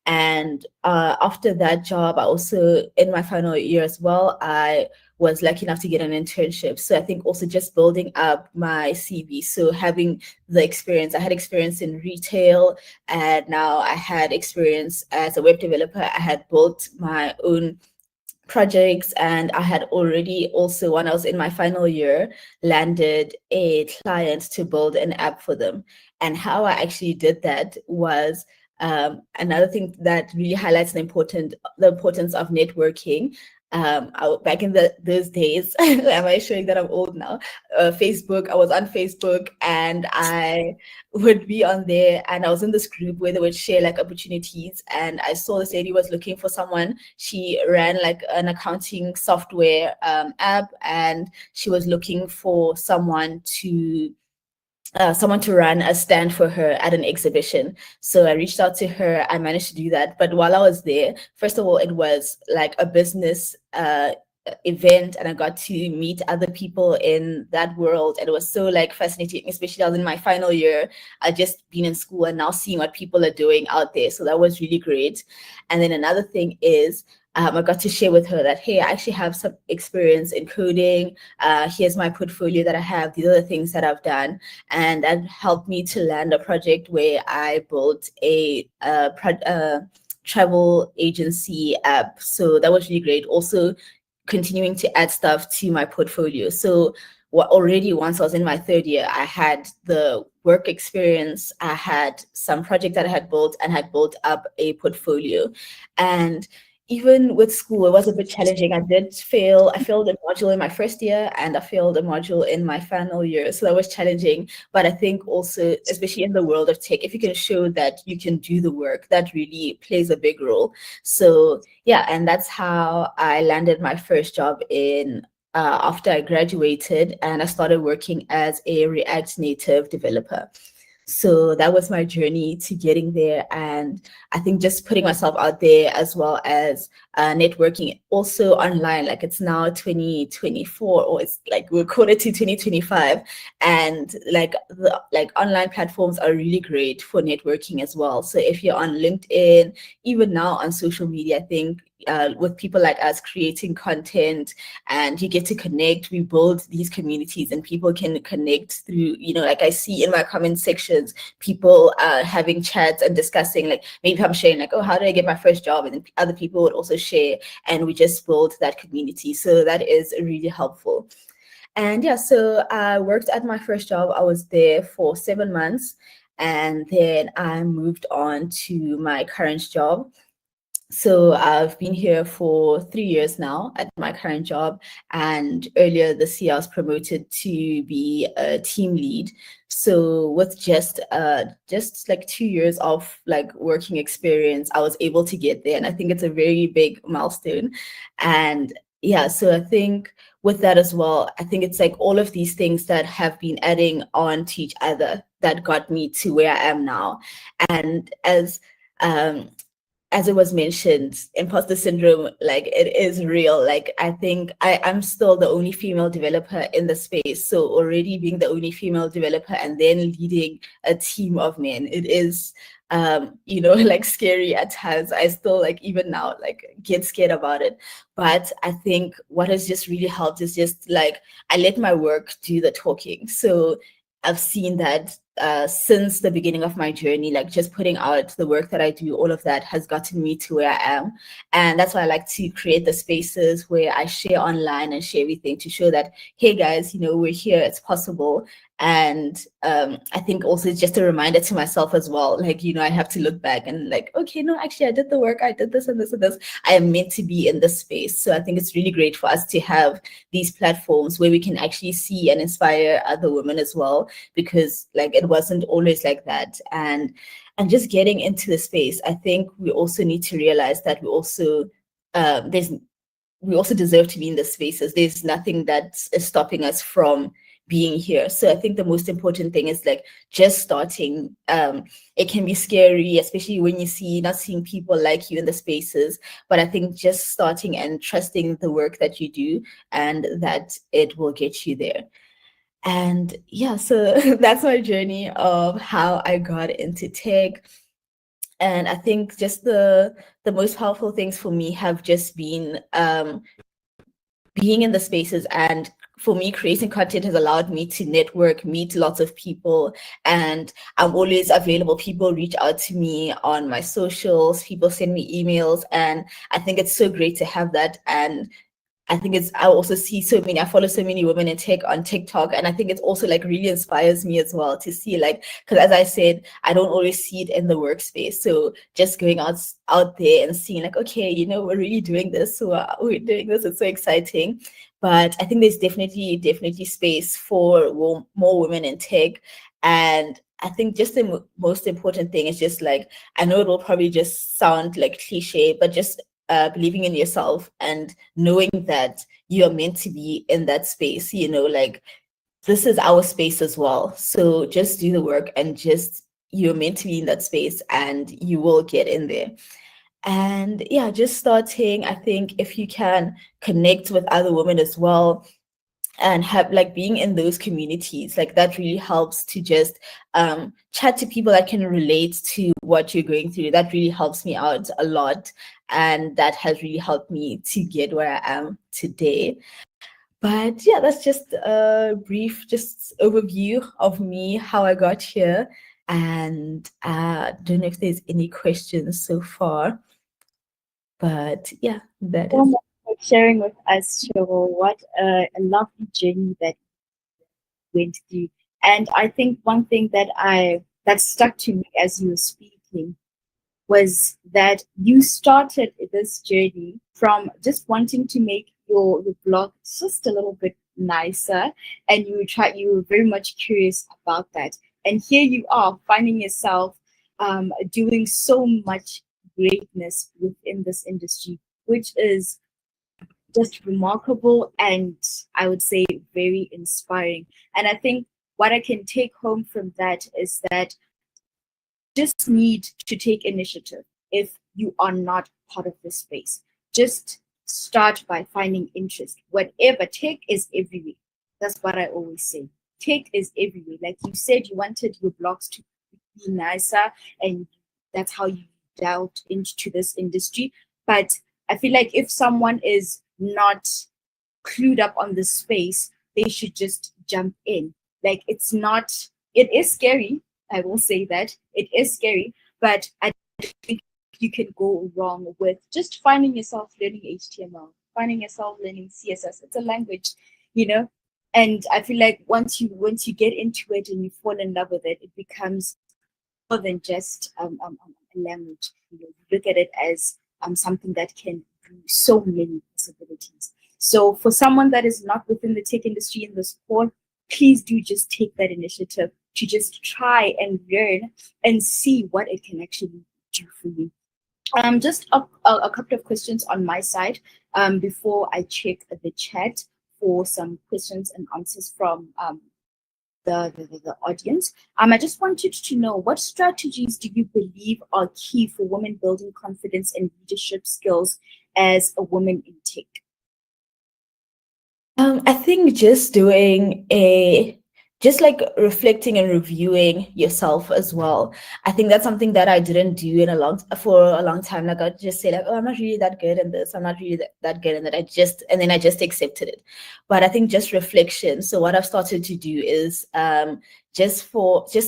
And after that job, I also, in my final year as well, I was lucky enough to get an internship. So I think also just building up my CV. So having the experience, I had experience in retail, and now I had experience as a web developer. I had built my own projects, and I had already also, when I was in my final year, landed a client to build an app for them. And how I actually did that was another thing that really highlights the importance of networking. Back in those days, am I showing that I'm old now? Facebook, I was on Facebook, and I would be on there, and I was in this group where they would share like opportunities, and I saw this lady was looking for someone. She ran like an accounting software app, and she was looking for someone to run a stand for her at an exhibition. So I reached out to her. I managed to do that. But while I was there, first of all, it was like a business event, and I got to meet other people in that world, and it was so like fascinating. Especially I was in my final year. I just been in school and now seeing what people are doing out there, so that was really great. And then another thing is, I got to share with her that, hey, I actually have some experience in coding. Here's my portfolio that I have. These are the things that I've done. And that helped me to land a project where I built a travel agency app. So that was really great. Also, continuing to add stuff to my portfolio. So already once I was in my third year, I had the work experience, I had some project that I had built, and had built up a portfolio. And even with school, it was a bit challenging. I did fail. I failed a module in my first year, and I failed a module in my final year. So that was challenging. But I think also, especially in the world of tech, if you can show that you can do the work, that really plays a big role. So yeah, and that's how I landed my first job in after I graduated, and I started working as a React Native developer. So that was my journey to getting there. And I think just putting myself out there, as well as networking also online. Like it's now 2024, or it's like we're quarter to 2025, and like the online platforms are really great for networking as well. So if you're on LinkedIn, even now on social media, I think with people like us creating content, and you get to connect, we build these communities and people can connect through, like I see in my comment sections, people having chats and discussing, like maybe I'm sharing like, oh, how did I get my first job? And then other people would also share, and we just build that community. So that is really helpful. And yeah, so I worked at my first job. I was there for 7 months, and then I moved on to my current job. So I've been here for 3 years now at my current job, and earlier this year I was promoted to be a team lead. So with just like 2 years of like working experience, I was able to get there, and I think it's a very big milestone. And yeah, so I think with that as well, I think it's like all of these things that have been adding on to each other that got me to where I am now. And as it was mentioned, imposter syndrome, like it is real. Like I think I'm still the only female developer in the space. So already being the only female developer and then leading a team of men, it is like scary at times. I still like even now like get scared about it. But I think what has just really helped is just like I let my work do the talking. So I've seen that since the beginning of my journey, like just putting out the work that I do, all of that has gotten me to where I am. And that's why I like to create the spaces where I share online and share everything to show that, hey guys, we're here, it's possible. And I think also it's just a reminder to myself as well, like, I have to look back and like, okay, no, actually I did the work, I did this and this and this. I am meant to be in this space. So I think it's really great for us to have these platforms where we can actually see and inspire other women as well, because like it wasn't always like that. And just getting into the space, I think we also need to realize that we also deserve to be in the spaces. There's nothing that is stopping us from being here. So I think the most important thing is like just starting. It can be scary, especially when you see not seeing people like you in the spaces, but I think just starting and trusting the work that you do and that it will get you there. And yeah, so that's my journey of how I got into tech. And I think just the most powerful things for me have just been being in the spaces, and for me, creating content has allowed me to network, meet lots of people, and I'm always available. People reach out to me on my socials, people send me emails, and I think it's so great to have that. And I think I also I follow so many women in tech on TikTok. And I think it's also like really inspires me as well to see, like, because as I said, I don't always see it in the workspace. So just going out there and seeing like, okay, we're really doing this. So we're doing this. It's so exciting. But I think there's definitely space for more women in tech. And I think just the most important thing is just like, I know it will probably just sound like cliche, but just believing in yourself and knowing that you're meant to be in that space, like this is our space as well. So just do the work and you're meant to be in that space and you will get in there. And yeah, just starting, I think if you can connect with other women as well, and have like being in those communities, like that really helps to just chat to people that can relate to what you're going through. That really helps me out a lot, and that has really helped me to get where I am today. But yeah, that's just a brief just overview of me, how I got here. And I don't know if there's any questions so far, but yeah, that is. For sharing with us, Tshegofatso, what a lovely journey that went through. And I think one thing that stuck to me as you were speaking was that you started this journey from just wanting to make your blog just a little bit nicer, and you were very much curious about that. And here you are finding yourself doing so much greatness within this industry, which is just remarkable and I would say very inspiring. And I think what I can take home from that is that just need to take initiative if you are not part of this space. just start by finding interest. Whatever, tech is everywhere. That's what I always say. Tech is everywhere. Like you said, you wanted your blogs to be nicer, and that's how you delved into this industry. But I feel like if someone is not clued up on this space, they should just jump in. Like it is scary. I will say that it is scary, but I think you can go wrong with just finding yourself learning HTML, finding yourself learning CSS. It's a language, you know. And I feel like once you get into it and you fall in love with it, it becomes more than just a language. You look at it as something that can do so many possibilities. So for someone that is not within the tech industry in this sport, please do just take that initiative to just try and learn and see what it can actually do for you. Just a couple of questions on my side before I check the chat for some questions and answers from the audience. I just wanted to know, what strategies do you believe are key for women building confidence and leadership skills as a woman in tech? I think just like reflecting and reviewing yourself as well. I think that's something that I didn't do for a long time. Like I'd just say like, oh, I'm not really that good in this. I'm not really that good in that. And then I just accepted it. But I think just reflection. So what I've started to do is just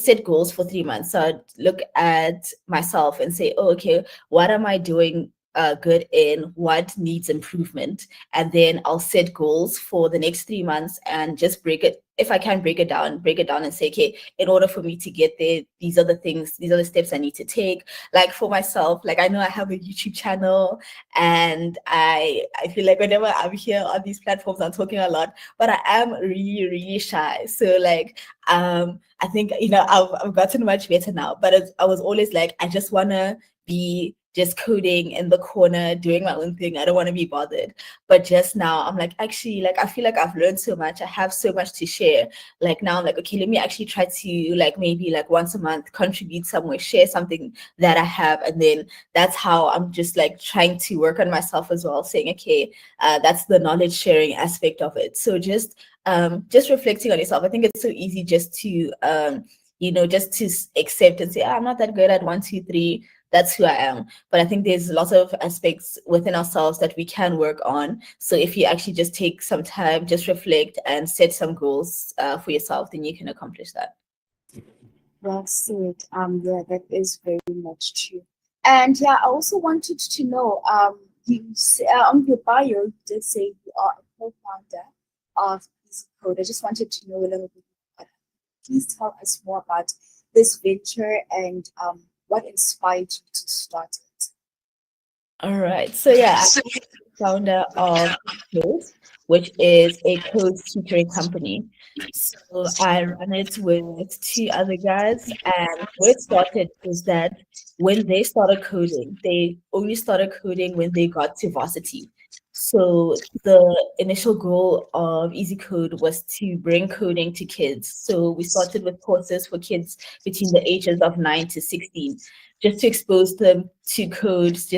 set goals for 3 months. So I'd look at myself and say, oh, okay, what am I doing good in, what needs improvement, and then I'll set goals for the next 3 months and just break it. If I can break it down and say, okay, in order for me to get there, these are the steps I need to take. Like for myself, like I know I have a YouTube channel, and I feel like whenever I'm here on these platforms, I'm talking a lot, but I am really, really shy. So like, I think, I've gotten much better now, but I was always like, I just want to be just coding in the corner, doing my own thing. I don't want to be bothered. But just now, I'm like, actually, like, I feel like I've learned so much. I have so much to share. Like now, I'm like, okay, let me actually try to like maybe like once a month contribute somewhere, share something that I have. And then that's how I'm just like trying to work on myself as well, saying, okay, that's the knowledge sharing aspect of it. So just reflecting on yourself. I think it's so easy just to, just to accept and say, I'm not that good at 1, 2, 3. That's who I am. But I think there's lots of aspects within ourselves that we can work on. So if you actually just take some time, just reflect and set some goals for yourself, then you can accomplish that. That's it. Yeah, that is very much true. And yeah, I also wanted to know, on your bio, you did say you are a co-founder of Easy Code. I just wanted to know a little bit about it. Please tell us more about this venture and what inspired you to start it? All right. So yeah, I'm the founder of Code, which is a code tutoring company. So I run it with 2 other guys, and where it started is that when they started coding, they only started coding when they got to varsity. So the initial goal of Easy Code was to bring coding to kids. So we started with courses for kids between the ages of 9 to 16, just to expose them to codes,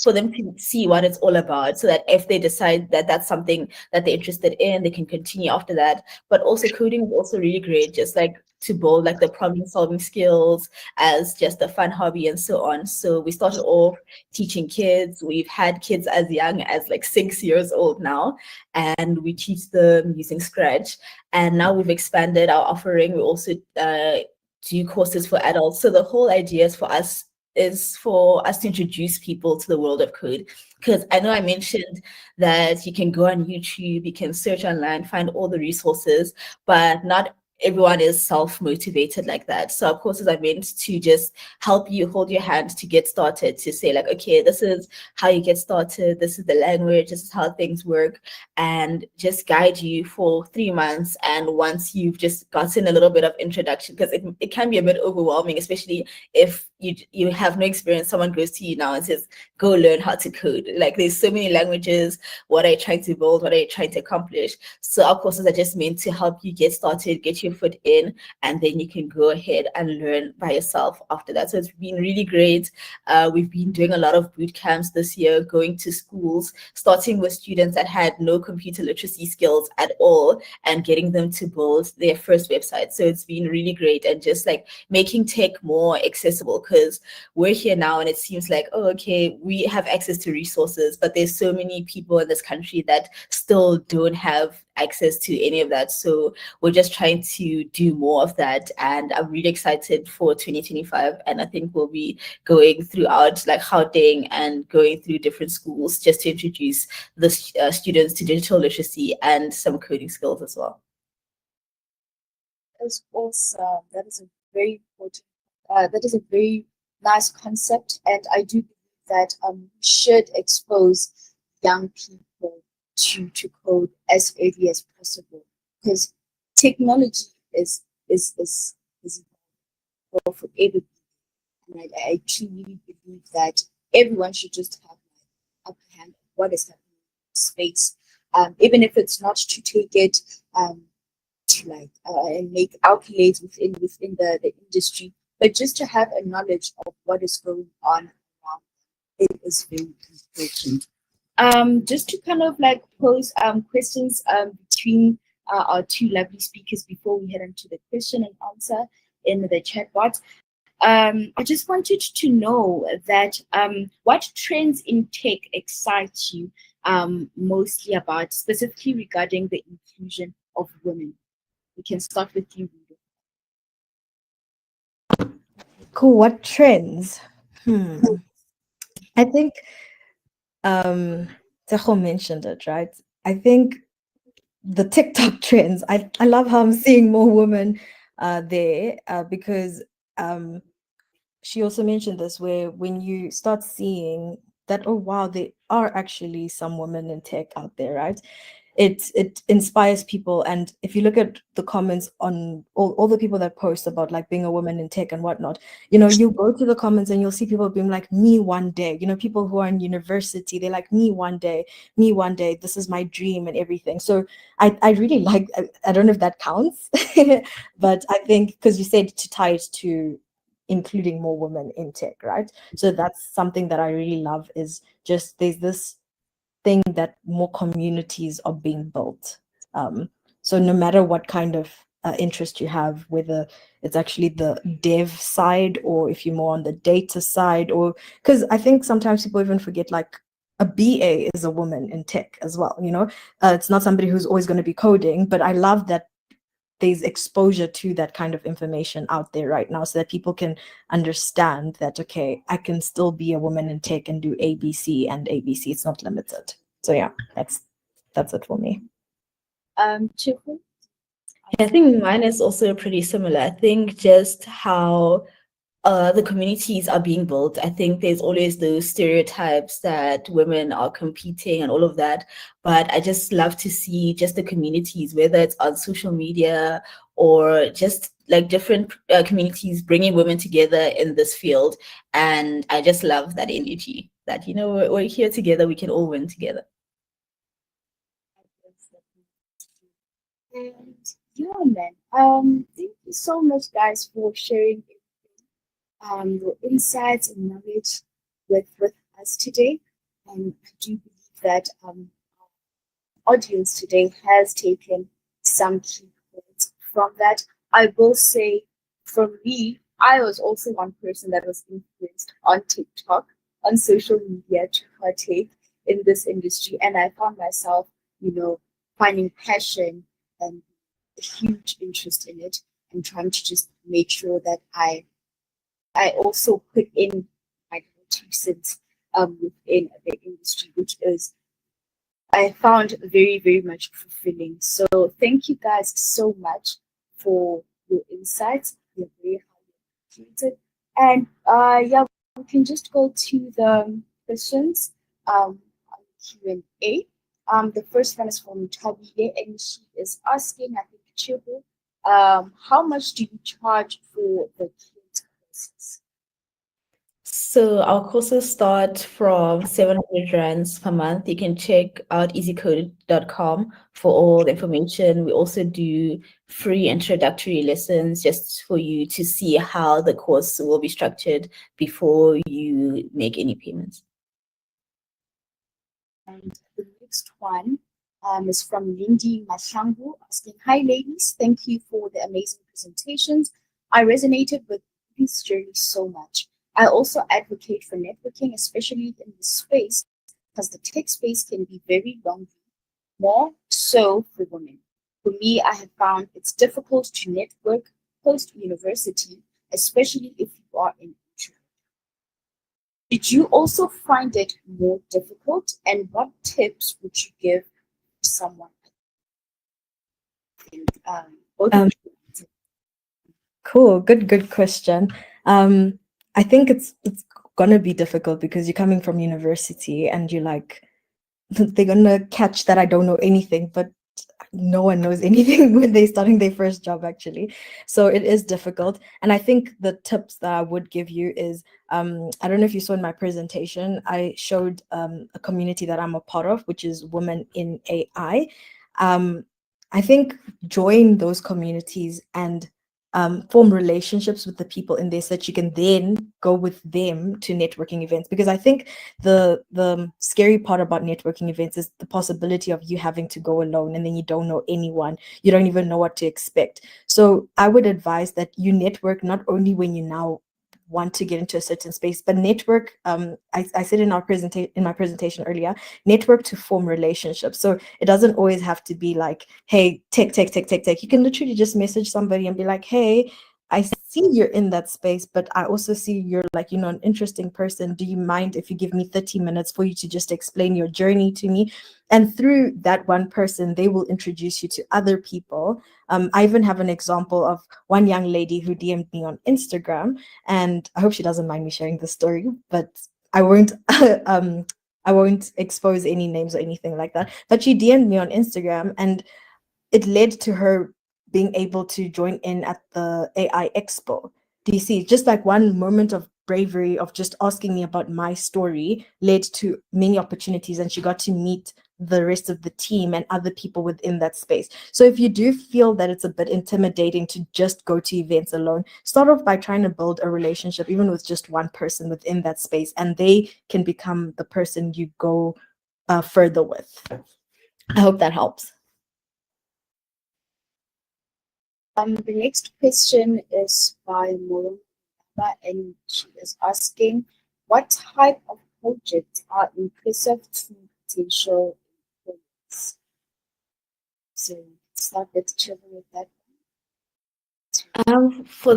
for them to see what it's all about, so that if they decide that that's something that they're interested in, they can continue after that. But also coding is also really great, just like to build like the problem solving skills as just a fun hobby and so on. So we started off teaching kids. We've had kids as young as like 6 years old now, and we teach them using Scratch. And now we've expanded our offering. We also do courses for adults. So the whole idea is for us to introduce people to the world of code. Because I know I mentioned that you can go on YouTube, you can search online, find all the resources, but not everyone is self-motivated like that. So our courses are meant to just help you, hold your hand to get started, to say like, okay, this is how you get started, this is the language, this is how things work, and just guide you for 3 months. And once you've just gotten a little bit of introduction, because it can be a bit overwhelming, especially if you have no experience, someone goes to you now and says, go learn how to code. Like there's so many languages, what are you trying to build, what are you trying to accomplish? So our courses are just meant to help you get started, get you your foot in, and then you can go ahead and learn by yourself after that. So it's been really great. We've been doing a lot of boot camps this year, going to schools, starting with students that had no computer literacy skills at all and getting them to build their first website. So it's been really great, and just like making tech more accessible, because we're here now and it seems like, oh, okay, we have access to resources, but there's so many people in this country that still don't have access to any of that. So we're just trying to do more of that, and I'm really excited for 2025. And I think we'll be going throughout like Gauteng and going through different schools just to introduce the students to digital literacy and some coding skills as well. That's awesome. That is a very important. That is a very nice concept, and I do believe that we should expose young people to code as early as possible, because technology is for everybody, and I truly believe that everyone should just have an upper hand on what is happening in space, even if it's not to take it to like and make accolades within the industry, but just to have a knowledge of what is going on around. It is very important. Just to kind of like pose questions between our two lovely speakers before we head into the question and answer in the chat box. I just wanted to know that what trends in tech excite you mostly about, specifically regarding the inclusion of women. We can start with you, Rudo. Cool. What trends? I think Tshego mentioned it, right? I think the TikTok trends. I love how I'm seeing more women there because she also mentioned this, where when you start seeing that, oh wow, there are actually some women in tech out there, right? It inspires people. And if you look at the comments on all the people that post about like being a woman in tech and whatnot, you know, you go to the comments and you'll see people being like, me one day, you know, people who are in university, they're like, me one day, this is my dream and everything. So I really like, I don't know if that counts, but I think, because you said to tie it to including more women in tech, right? So that's something that I really love, is just there's this thing that more communities are being built. So no matter what kind of interest you have, whether it's actually the dev side or if you're more on the data side, or because I think sometimes people even forget like a BA is a woman in tech as well, you know. It's not somebody who's always going to be coding, but I love that there's exposure to that kind of information out there right now, so that people can understand that, okay, I can still be a woman in tech and do ABC and ABC. It's not limited. So yeah, that's it for me. Tshego? I think mine is also pretty similar. I think just how the communities are being built. I think there's always those stereotypes that women are competing and all of that, but I just love to see just the communities, whether it's on social media or just like different communities bringing women together in this field. And I just love that energy that, you know, we're here together, we can all win together. And yeah, man. Thank you so much, guys, for sharing your insights and knowledge with us today. And I do believe that our audience today has taken some key points from that. I will say, for me, I was also one person that was influenced on TikTok, on social media, to partake in this industry, and I found myself, you know, finding passion and a huge interest in it, and trying to just make sure that I also put in my 2 cents within the industry, which is I found very, very much fulfilling. So thank you guys so much for your insights. You're very highly appreciated. And yeah, we can just go to the questions on Q&A. The first one is from Tabile, and she is asking, I think, Chibu, how much do you charge for the kids courses? So our courses start from 700 rands per month. You can check out easycode.com for all the information. We also do free introductory lessons just for you to see how the course will be structured before you make any payments. And the next one is from Lindsey Mashangu asking, "Hi ladies, thank you for the amazing presentations. I resonated with this journey so much. I also advocate for networking, especially in this space, because the tech space can be very lonely, more so for women. For me, I have found it's difficult to network post university, especially if you are in intro. Did you also find it more difficult? And what tips would you give to someone? I think both of Um, you. Cool. Good question. I think it's gonna be difficult because you're coming from university and you're like, they're gonna catch that I don't know anything, but no one knows anything when they're starting their first job, actually. So it is difficult. And I think the tips that I would give you is, I don't know if you saw in my presentation, I showed a community that I'm a part of, which is Women in AI. I think join those communities and form relationships with the people in there so that you can then go with them to networking events. Because I think the scary part about networking events is the possibility of you having to go alone and then you don't know anyone. You don't even know what to expect. So I would advise that you network not only when you now want to get into a certain space, but network. I said in my presentation earlier, network to form relationships. So it doesn't always have to be like, hey, tech. You can literally just message somebody and be like, hey, I see you're in that space, but I also see you're like, an interesting person. Do you mind if you give me 30 minutes for you to just explain your journey to me? And through that one person, they will introduce you to other people. I even have an example of one young lady who DM'd me on Instagram, and I hope she doesn't mind me sharing the story, but I won't I won't expose any names or anything like that. But she DM'd me on Instagram, and it led to her being able to join in at the AI Expo. Do you see? Just like one moment of bravery of just asking me about my story led to many opportunities, and she got to meet the rest of the team and other people within that space. So if you do feel that it's a bit intimidating to just go to events alone, start off by trying to build a relationship, even with just one person within that space, and they can become the person you go further with. I hope that helps. The next question is by Morumba, and she is asking, what type of projects are impressive to potential employees? So start with Trevor with that. For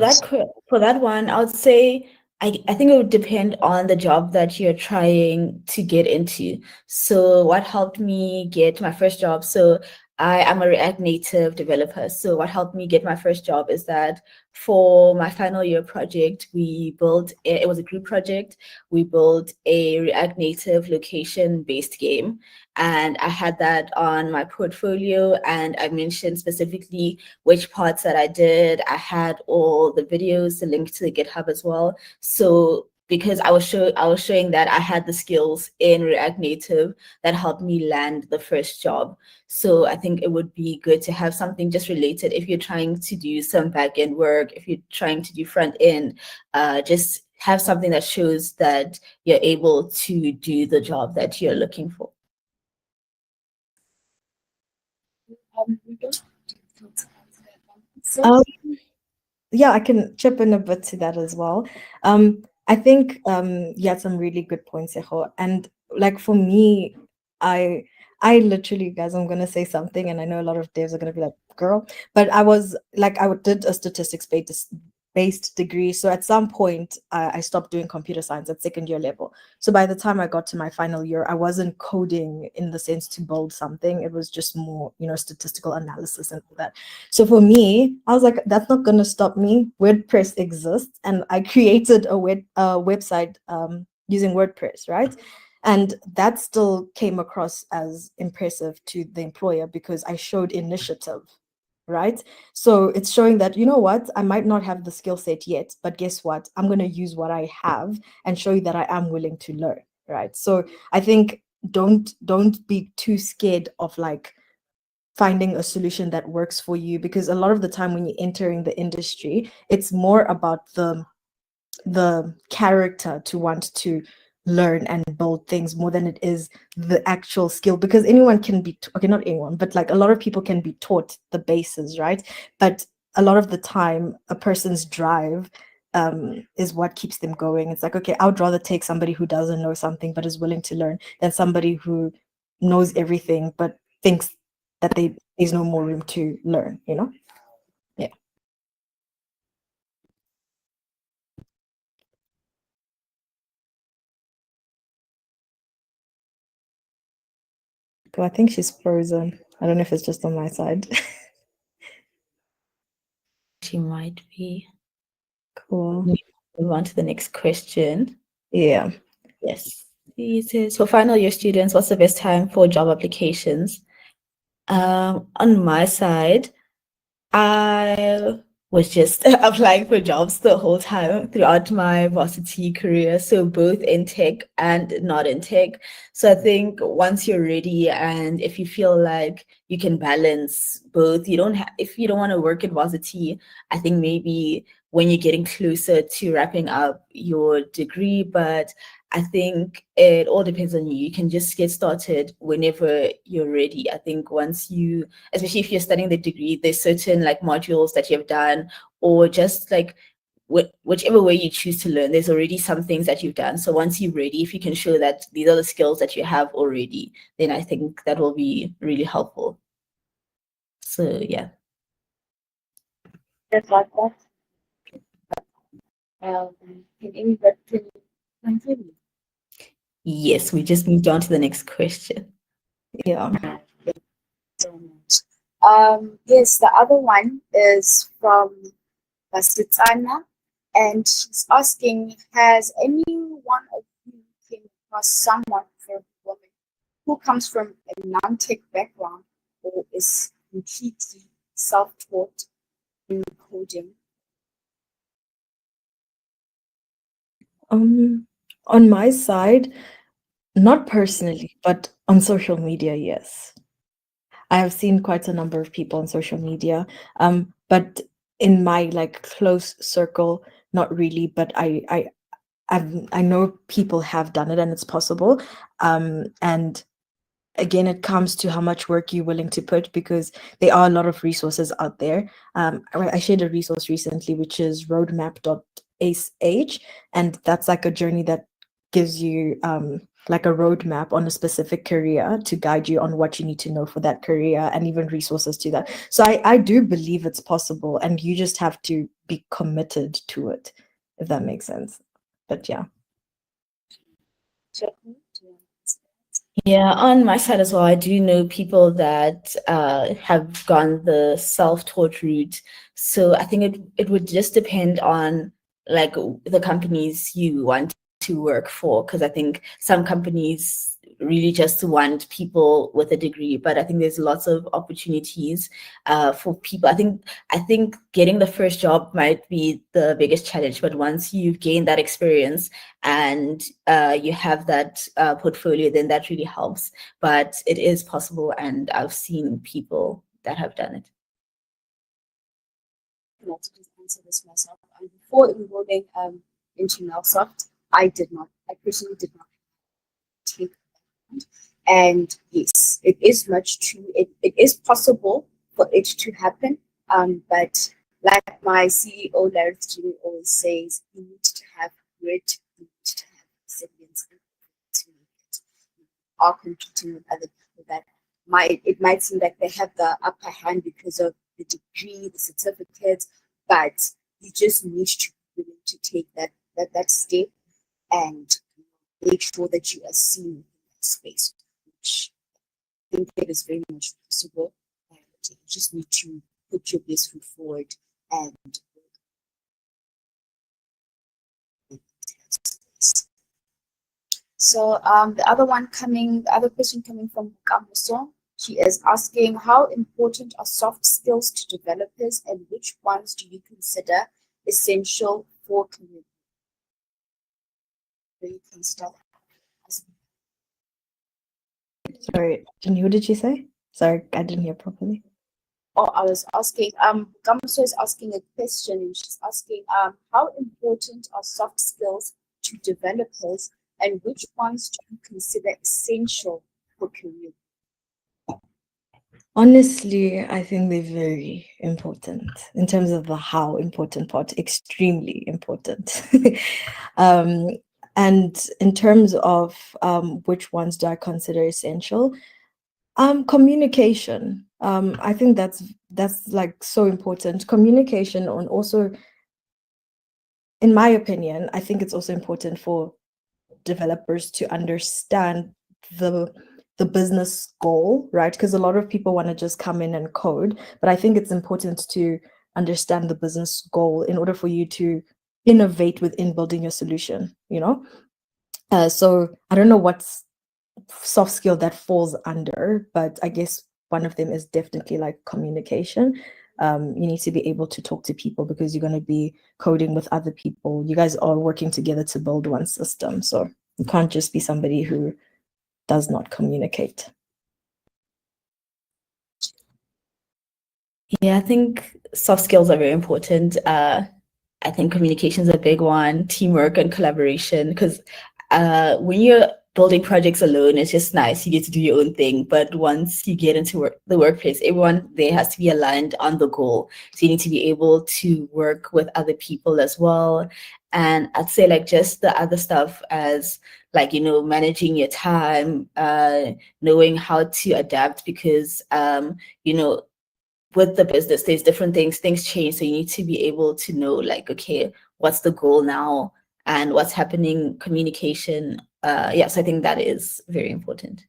that one, I would say I think it would depend on the job that you're trying to get into. So what helped me get my first job? So I am a React Native developer. So what helped me get my first job is that for my final year project, it was a group project. We built a React Native location-based game. And I had that on my portfolio, and I mentioned specifically which parts that I did. I had all the videos, the link to the GitHub as well. So because I was showing that I had the skills in React Native that helped me land the first job. So I think it would be good to have something just related if you're trying to do some back-end work, if you're trying to do front end, just have something that shows that you're able to do the job that you're looking for. We don't Um, yeah, I can chip in a bit to that as well. I think you had some really good points, Echo. And like for me, I I literally, guys, I'm gonna say something, and I know a lot of devs are gonna be like, "Girl," but I was like, did a statistics based degree. So at some point, I stopped doing computer science at second year level. So by the time I got to my final year, I wasn't coding in the sense to build something. It was just more, statistical analysis and all that. So for me, I was like, that's not going to stop me. WordPress exists, and I created a website using WordPress, right? And that still came across as impressive to the employer because I showed initiative, right? So it's showing that, you know what, I might not have the skill set yet, but guess what? I'm going to use what I have and show you that I am willing to learn, right? So I think don't be too scared of like finding a solution that works for you, because a lot of the time when you're entering the industry, it's more about the character to want to learn and build things more than it is the actual skill, because anyone can be okay, not anyone, but like a lot of people can be taught the bases, right? But a lot of the time a person's drive is what keeps them going. It's like, okay, I would rather take somebody who doesn't know something but is willing to learn than somebody who knows everything but thinks that there's no more room to learn, you know? Yeah. So I think she's frozen. I don't know if it's just on my side. She might be. Cool. Move on to the next question. Yeah. Yes. It says, for final year students, what's the best time for job applications? On my side, I was just applying for jobs the whole time throughout my varsity career, so both in tech and not in tech. So I think once you're ready and if you feel like you can balance both, you don't have, if you don't want to work in varsity, I think maybe when you're getting closer to wrapping up your degree, but I think it all depends on you. You can just get started whenever you're ready. I think once you, especially if you're studying the degree, there's certain like modules that you've done, or just like whichever way you choose to learn, there's already some things that you've done. So once you're ready, if you can show that these are the skills that you have already, then I think that will be really helpful. So yeah. Just like that. Can anybody continue? Yes, we just moved on to the next question. Yeah. So much. Yes, the other one is from Basitsana, and she's asking, has any one of you came across someone for a woman who comes from a non-tech background or is completely self-taught in coding? On my side, not personally, but on social media, yes. I have seen quite a number of people on social media, but in my like close circle, not really. But I know people have done it and it's possible. And again, it comes to how much work you're willing to put, because there are a lot of resources out there. I shared a resource recently, which is roadmap.sh, and that's like a journey that gives you like a roadmap on a specific career to guide you on what you need to know for that career, and even resources to that. So I do believe it's possible, and you just have to be committed to it, if that makes sense. But yeah. Yeah, on my side as well, I do know people that have gone the self-taught route. So I think it would just depend on like the companies you want to work for, because I think some companies really just want people with a degree, but I think there's lots of opportunities for people. I think getting the first job might be the biggest challenge, but once you've gained that experience and you have that portfolio, then that really helps. But it is possible, and I've seen people that have done it. I to just answer this myself. Before enrolling into Melsoft, I personally did not take it. And yes, it is it is possible for it to happen. But like my CEO Larry always says, you need to have grit, you need to have resilience to make it. You are competing with other people that it might seem like they have the upper hand because of the degree, the certificates, but you just need to be willing to take that step and make sure that you are seen in that space, which I think it is very much possible. And you just need to put your best foot forward and so the other question coming from Kamuso, She is asking, how important are soft skills to developers and which ones do you consider essential for community? You can start. Sorry, who did she say? Sorry, I didn't hear properly. Oh, I was asking, Gamso is asking a question and she's asking, how important are soft skills to developers and which ones do you consider essential for community? Honestly, I think they're very important in terms of the how important part, extremely important. And in terms of which ones do I consider essential? Communication. I think that's like so important. Communication, and also, in my opinion, I think it's also important for developers to understand the business goal, right? Because a lot of people want to just come in and code, but I think it's important to understand the business goal in order for you to innovate within building your solution, you know? So I don't know what's soft skill that falls under, but I guess one of them is definitely like communication. You need to be able to talk to people because you're going to be coding with other people. You guys are working together to build one system. So you can't just be somebody who does not communicate. Yeah, I think soft skills are very important. I think communication is a big one, teamwork and collaboration, because when you're building projects alone, it's just nice. You get to do your own thing. But once you get into the workplace, everyone there has to be aligned on the goal. So you need to be able to work with other people as well. And I'd say like just the other stuff as like, managing your time, knowing how to adapt because, with the business, there's different things change. So you need to be able to know like, okay, what's the goal now and what's happening, communication. Yes, I think that is very important.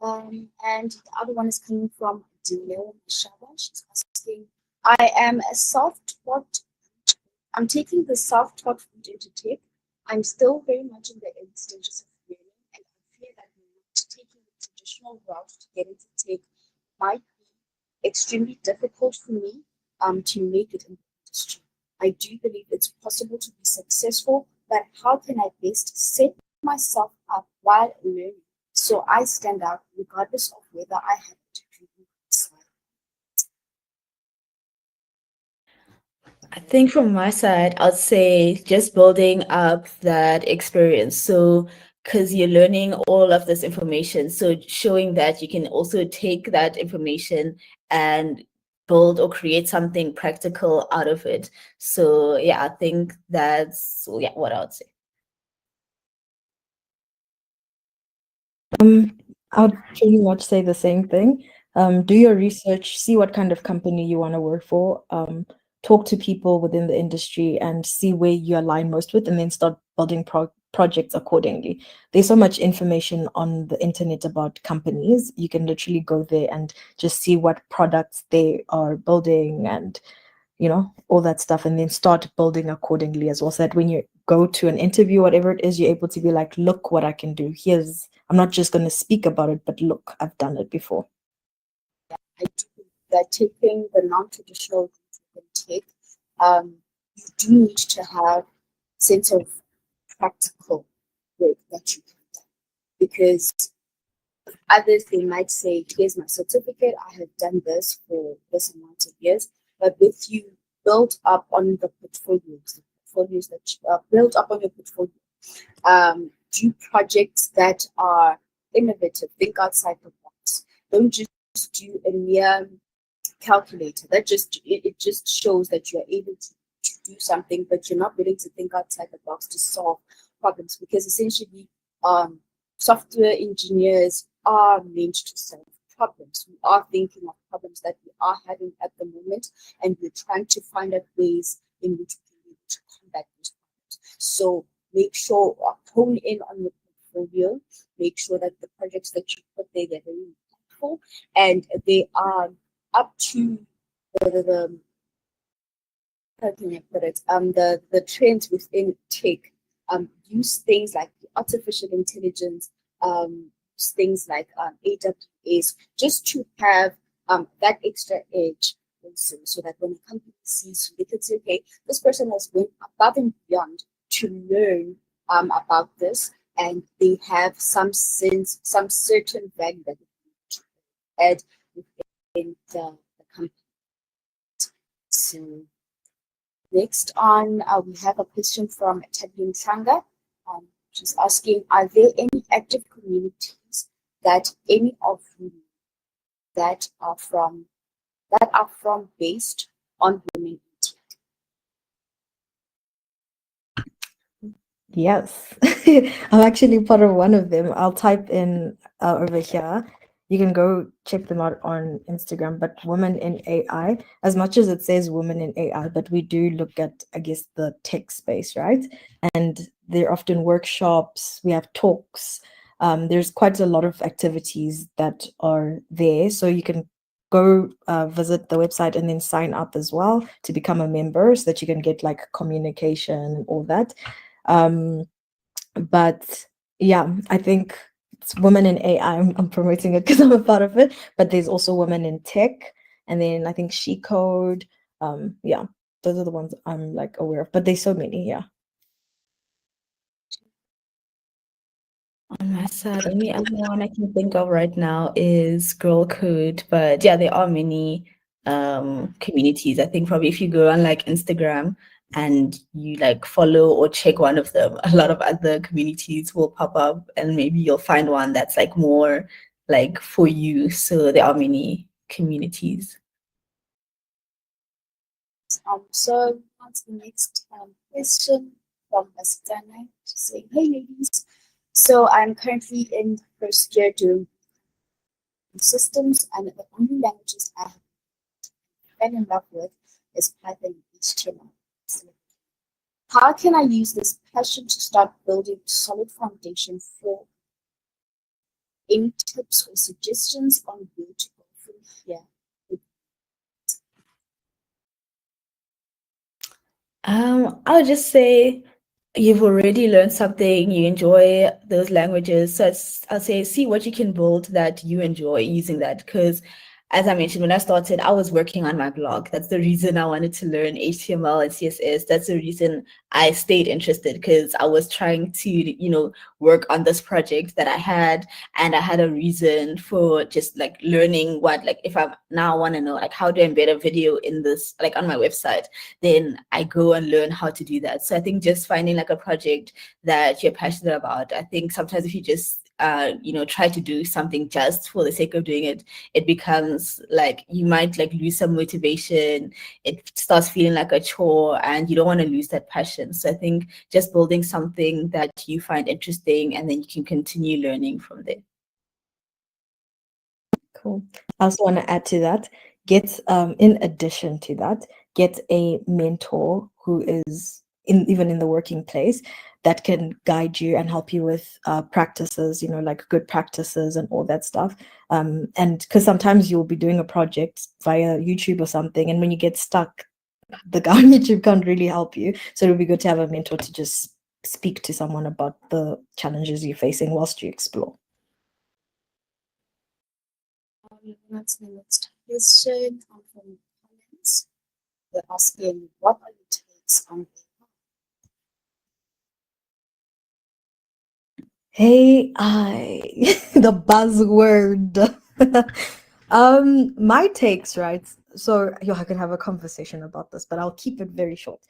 And the other one is coming from Demil Shaba. She's asking, I am a self-taught, I'm taking the self-taught route into tech. I'm still very much in the early stages of learning, and I fear that taking the traditional route to get into tech might be extremely difficult for me to make it in the industry. I do believe it's possible to be successful, but how can I best set myself up while learning so I stand out regardless of whether I have a degree inside? I think from my side, I'd say just building up that experience. So, because you're learning all of this information, so showing that you can also take that information and build or create something practical out of it. So, yeah, I think that's what I would say. I would pretty much say the same thing. Do your research, see what kind of company you want to work for, talk to people within the industry and see where you align most with, and then start building projects accordingly. There's so much information on the internet about companies. You can literally go there and just see what products they are building and all that stuff, and then start building accordingly as well, so that when you go to an interview, whatever it is, you're able to be like, look what I can do. I'm not just going to speak about it, but look, I've done it before. I do think that taking the non-traditional route you can take, you do need to have sense of practical work that you have done. Because others, they might say, here's my certificate, I have done this for this amount of years. But with you built up on the portfolios that you built up on your portfolio, do projects that are innovative, think outside the box. Don't just do a mere calculator. That it just shows that you're able to do something, but you're not willing to think outside the box to solve problems, because essentially software engineers are meant to solve problems. We are thinking of problems that we are having at the moment, and we're trying to find out ways in which we can be able to combat those problems. So make sure hone in on your portfolio, make sure that the projects that you put there, they're very impactful and they are up to the how can I put it? The trends within tech. Use things like artificial intelligence, use things like AWS just to have that extra edge also, so that when a company sees you, they can say, okay, this person has went above and beyond to learn about this, and they have some sense, some certain value that they add within the company. So next on, we have a question from Tabin Sanga. She's asking, are there any active communities that any of you that are from based on women in tech? Yes, I'm actually part of one of them. I'll type in over here. You can go check them out on Instagram, but Women in AI, as much as it says Women in AI, but we do look at, I guess, the tech space, right? And there are often workshops, we have talks. There's quite a lot of activities that are there. So you can go visit the website and then sign up as well to become a member so that you can get like communication and all that. But yeah, I think it's Women in AI. I'm promoting it because I'm a part of it, but there's also Women in Tech, and then I think She Code. Yeah, those are the ones I'm like aware of, but there's so many. Yeah. On my side, the only other one I can think of right now is Girl Code, but yeah, there are many communities. I think probably if you go on like Instagram and you like follow or check one of them, a lot of other communities will pop up, and maybe you'll find one that's like more like for you. So there are many communities. So on to the next question from Asitana, saying, hey ladies, so I'm currently in first year doing systems, and the only languages I have fell in love with is Python and HTML. So how can I use this passion to start building a solid foundation for any tips or suggestions on where to go from here? I would just say you've already learned something, you enjoy those languages. So I'll say see what you can build that you enjoy using that. Because as I mentioned, when I started, I was working on my blog. That's the reason I wanted to learn HTML and CSS. That's the reason I stayed interested, because I was trying to, work on this project that I had, and I had a reason for just like learning what, like if I now want to know like how to embed a video in this, like on my website, then I go and learn how to do that. So I think just finding like a project that you're passionate about. I think sometimes if you just try to do something just for the sake of doing it, it becomes like you might like lose some motivation. It starts feeling like a chore, and you don't want to lose that passion. So I think just building something that you find interesting, and then you can continue learning from there. Cool. I also want to add to that, in addition to that, get a mentor who is even in the working place that can guide you and help you with practices, like good practices and all that stuff. And because sometimes you'll be doing a project via YouTube or something, and when you get stuck, the guy on YouTube can't really help you. So it would be good to have a mentor to just speak to someone about the challenges you're facing whilst you explore. That's the next question from comments. They're asking, what are your takes on AI, the buzzword. My takes, right? So I can have a conversation about this, but I'll keep it very short.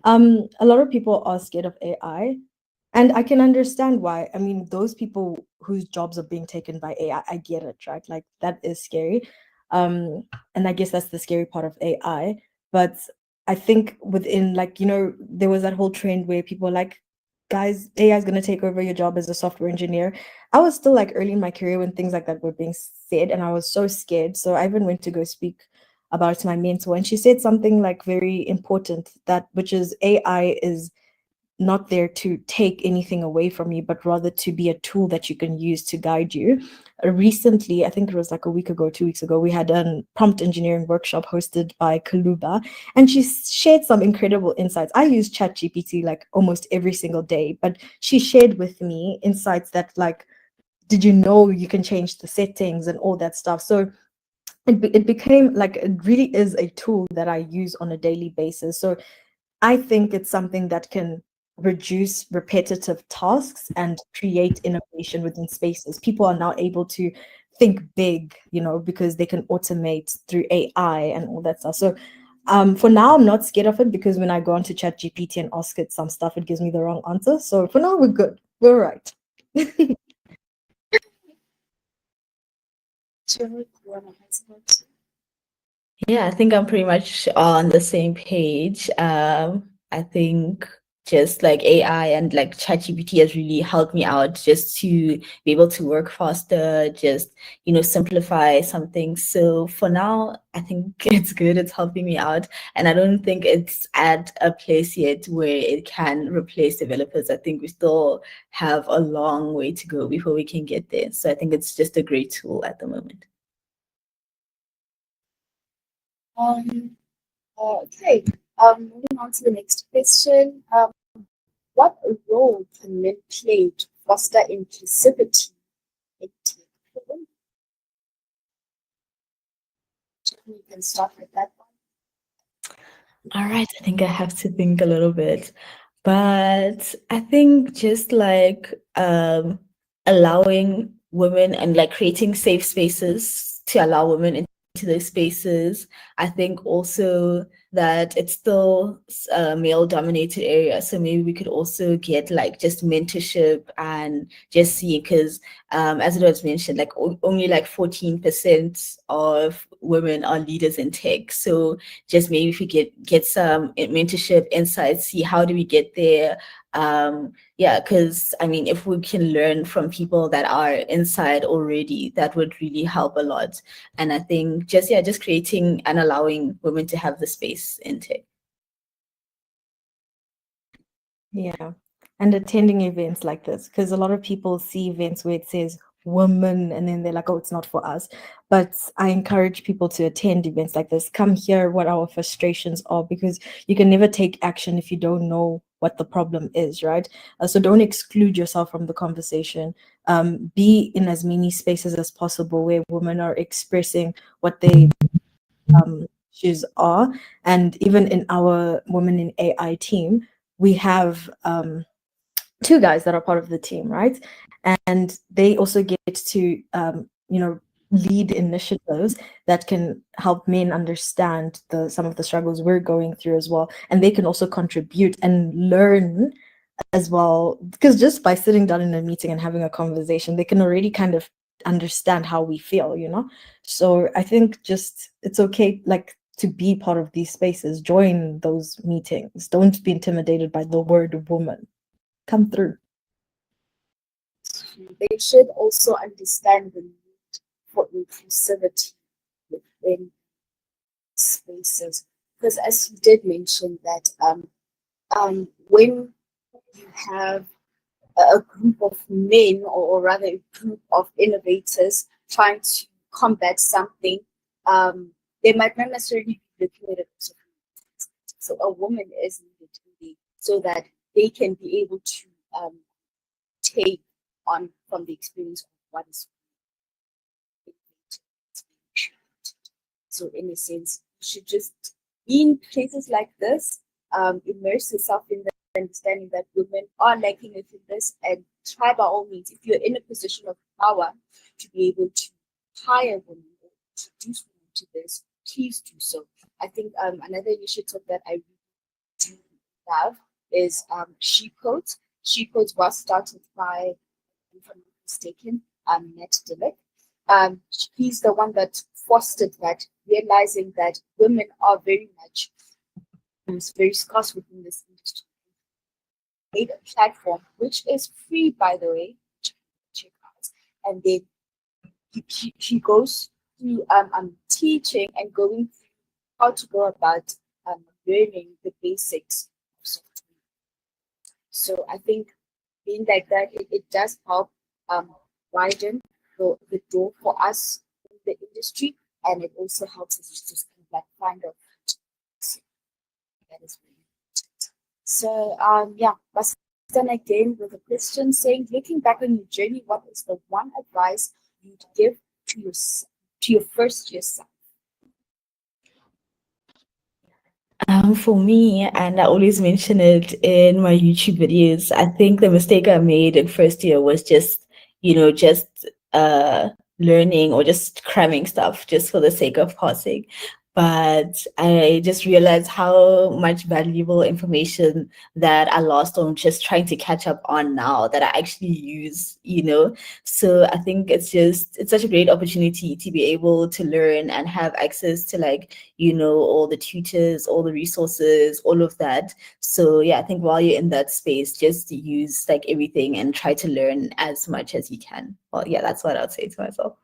A lot of people are scared of AI, and I can understand why. I mean, those people whose jobs are being taken by AI, I get it, right? Like that is scary. And I guess that's the scary part of AI. But I think within there was that whole trend where people were like, guys, AI is going to take over your job as a software engineer. I was still like early in my career when things like that were being said, and I was so scared. So I even went to go speak about it to my mentor, and she said something like very important, which is AI is not there to take anything away from you, but rather to be a tool that you can use to guide you. Recently, I think it was like a week ago, 2 weeks ago, we had a prompt engineering workshop hosted by Kaluba, and she shared some incredible insights. I use ChatGPT like almost every single day, but she shared with me insights that like did you know you can change the settings and all that stuff? So it became like, it really is a tool that I use on a daily basis. So I think it's something that can reduce repetitive tasks and create innovation within spaces. People are now able to think big, because they can automate through AI and all that stuff. So for now, I'm not scared of it, because when I go onto ChatGPT and ask it some stuff, it gives me the wrong answer. So for now, we're good. We're right. Yeah, I think I'm pretty much on the same page. I think just like AI and like ChatGPT has really helped me out just to be able to work faster, just, simplify something. So for now, I think it's good. It's helping me out. And I don't think it's at a place yet where it can replace developers. I think we still have a long way to go before we can get there. So I think it's just a great tool at the moment. Okay. Moving on to the next question. What role can men play to foster inclusivity in tech? We can start with that one. All right, I think I have to think a little bit. But I think just like allowing women and like creating safe spaces to allow women into those spaces. I think also that it's still a male dominated area. So maybe we could also get like just mentorship and just see, because as it was mentioned, like only like 14% of women are leaders in tech. So just maybe if we get some mentorship insights, see how do we get there. Yeah, because I mean, if we can learn from people that are inside already, that would really help a lot. And I think just creating and allowing women to have the space in tech. Yeah. And attending events like this, because a lot of people see events where it says women and then they're like, oh, it's not for us. But I encourage people to attend events like this. Come hear what our frustrations are, because you can never take action if you don't know what the problem is, right? So don't exclude yourself from the conversation. Be in as many spaces as possible where women are expressing what they issues are. And even in our Women in AI team, we have two guys that are part of the team, right? And they also get to, lead initiatives that can help men understand some of the struggles we're going through as well. And they can also contribute and learn as well, because just by sitting down in a meeting and having a conversation, they can already kind of understand how we feel, So I think just it's okay, like, to be part of these spaces, join those meetings. Don't be intimidated by the word woman. Come through. They should also understand the need for inclusivity within spaces. Because as you did mention that when you have a group of men, or rather a group of innovators trying to combat something, they might not necessarily be looking at it. So a woman is needed so that they can be able to take on from the experience of what is. So in a sense, you should just be in places like this, immerse yourself in the understanding that women are lacking within this, and try by all means, if you're in a position of power, to be able to hire women or introduce women to this, please do so. I think another initiative that I do have is She Codes. She Codes was started by, if I'm not mistaken, Matt Dillek. He's the one that fostered that, realizing that women are very much very scarce within this industry. Made a platform which is free, by the way, check out, and then he goes through teaching and going through how to go about learning the basics of software. So I think being like that, it does help widen the door for us in the industry, and it also helps us just like find out. That is really important. So yeah, that's done again with a question saying, looking back on your journey, what is the one advice you'd give to your first year self? For me, and I always mention it in my YouTube videos, I think the mistake I made in first year was just, just learning or just cramming stuff just for the sake of passing. But I just realized how much valuable information that I lost on just trying to catch up on now that I actually use. So I think it's such a great opportunity to be able to learn and have access to all the tutors, all the resources, all of that. So yeah, I think while you're in that space, just use everything and try to learn as much as you can. Well, yeah, that's what I'd say to myself.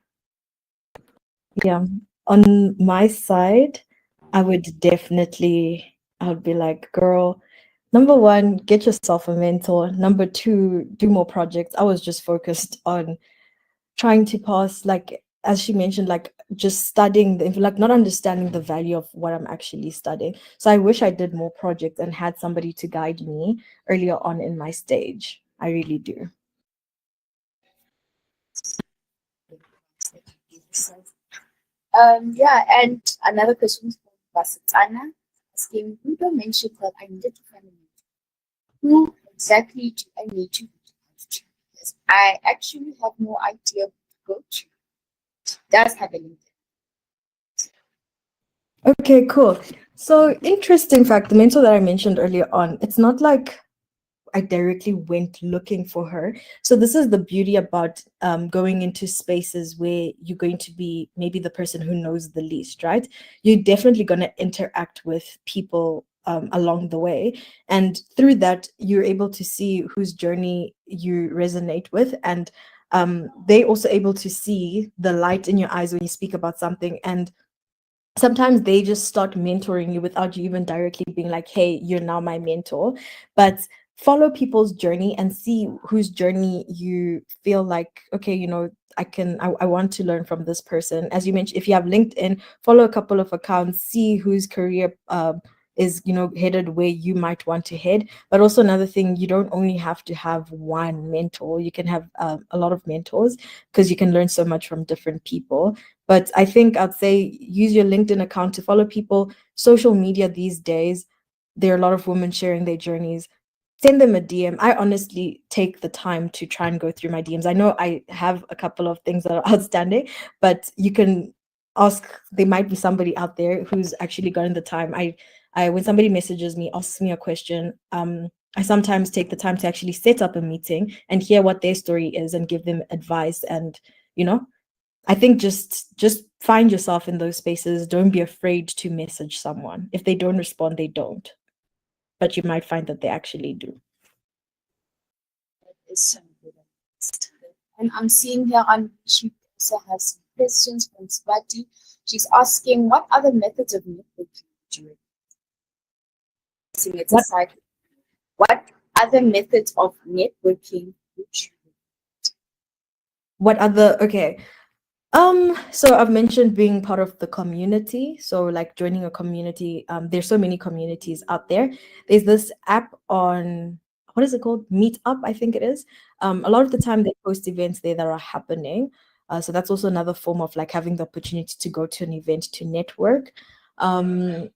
Yeah. On my side, I would be like, girl, number one, get yourself a mentor. Number two, do more projects. I was just focused on trying to pass, as she mentioned, just studying not understanding the value of what I'm actually studying. So I wish I did more projects and had somebody to guide me earlier on in my stage. I really do. Yeah, and another question from Basitana asking, Rudo mentioned that I needed to find a mentor. Who exactly do I need to reach out to? Because I actually have no idea who to go to. Does have a link. Okay, cool. So interesting fact, the mentor that I mentioned earlier on, it's not like I directly went looking for her. So this is the beauty about going into spaces where you're going to be maybe the person who knows the least, right? You're definitely going to interact with people along the way. And through that, you're able to see whose journey you resonate with. And they also able to see the light in your eyes when you speak about something. And sometimes they just start mentoring you without you even directly being like, hey, you're now my mentor. But follow people's journey and see whose journey you feel like, okay, I want to learn from this person. As you mentioned, if you have LinkedIn, follow a couple of accounts, see whose career is headed where you might want to head. But also another thing, you don't only have to have one mentor. You can have a lot of mentors, because you can learn so much from different people. But I think I'd say use your LinkedIn account to follow people. Social media these days, there are a lot of women sharing their journeys. Send them a DM. I honestly take the time to try and go through my DMs. I know I have a couple of things that are outstanding, but you can ask. There might be somebody out there who's actually gotten the time. When somebody messages me, asks me a question, I sometimes take the time to actually set up a meeting and hear what their story is and give them advice. And I think just find yourself in those spaces. Don't be afraid to message someone. If they don't respond, they don't. But you might find that they actually do. That is so good. And I'm seeing here on she also has some questions from Swati. She's asking, what other methods of networking do you use? What other methods of networking would you use? What other, okay. So I've mentioned being part of the community. So like joining a community, there's so many communities out there. There's this app on, what is it called? Meetup, I think it is. A lot of the time they post events there that are happening. So that's also another form of like having the opportunity to go to an event to network. And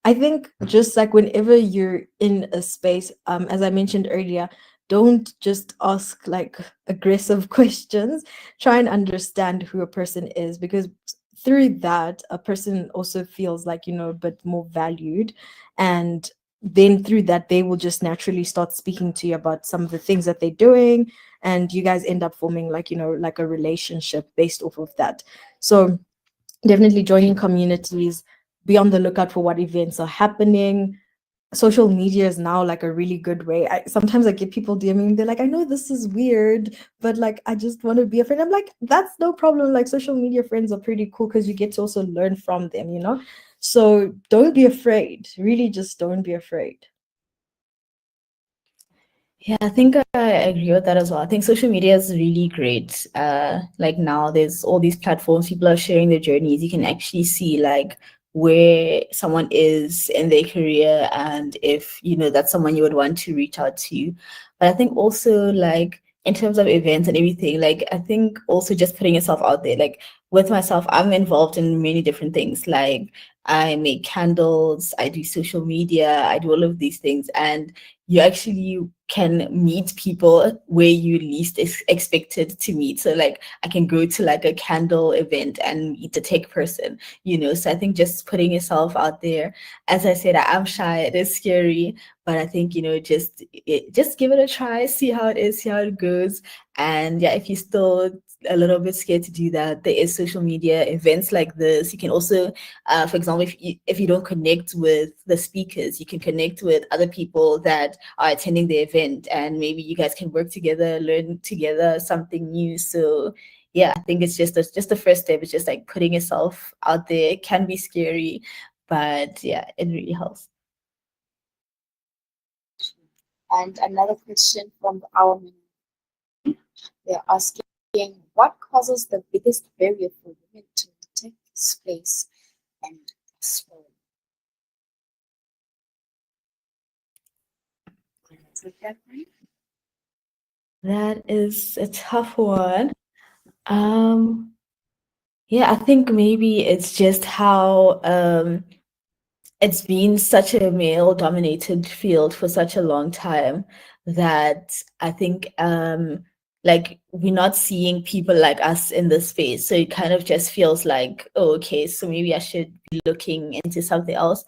I think just like whenever you're in a space, as I mentioned earlier, don't just ask like aggressive questions. Try and understand who a person is, because through that, a person also feels like, a bit more valued. And then through that, they will just naturally start speaking to you about some of the things that they're doing. And you guys end up forming like, like a relationship based off of that. So definitely joining communities, be on the lookout for what events are happening. Social media is now like a really good way. Sometimes I get people DMing, they're like, I know this is weird, but like I just want to be a friend. I'm like, that's no problem. Like social media friends are pretty cool because you get to also learn from them. So don't be afraid. Really, just don't be afraid. Yeah, I think I agree with that as well. I think social media is really great. Like now there's all these platforms, people are sharing their journeys. You can actually see like where someone is in their career and if that's someone you would want to reach out to. But I think also like in terms of events and everything, like I think also just putting yourself out there. Like with myself, I'm involved in many different things. Like I make candles, I do social media, I do all of these things, and you actually can meet people where you least expected to meet. So like I can go to like a candle event and meet a tech person, So I think just putting yourself out there. As I said, I am shy, it is scary, but I think just give it a try, see how it is, see how it goes. And yeah, if you're still a little bit scared to do that, there is social media events like this. You can also for example, if you don't connect with the speakers, you can connect with other people that are attending the event, and maybe you guys can work together, learn together something new. So yeah, I think it's just the first step. It's just like putting yourself out there. It can be scary, but yeah, it really helps. And another question from our they're asking, what causes the biggest barrier for women to take space and explore? That is a tough one. Yeah, I think maybe it's just how it's been such a male dominated field for such a long time that I think like we're not seeing people like us in this space. So it kind of just feels like, oh, okay, so maybe I should be looking into something else.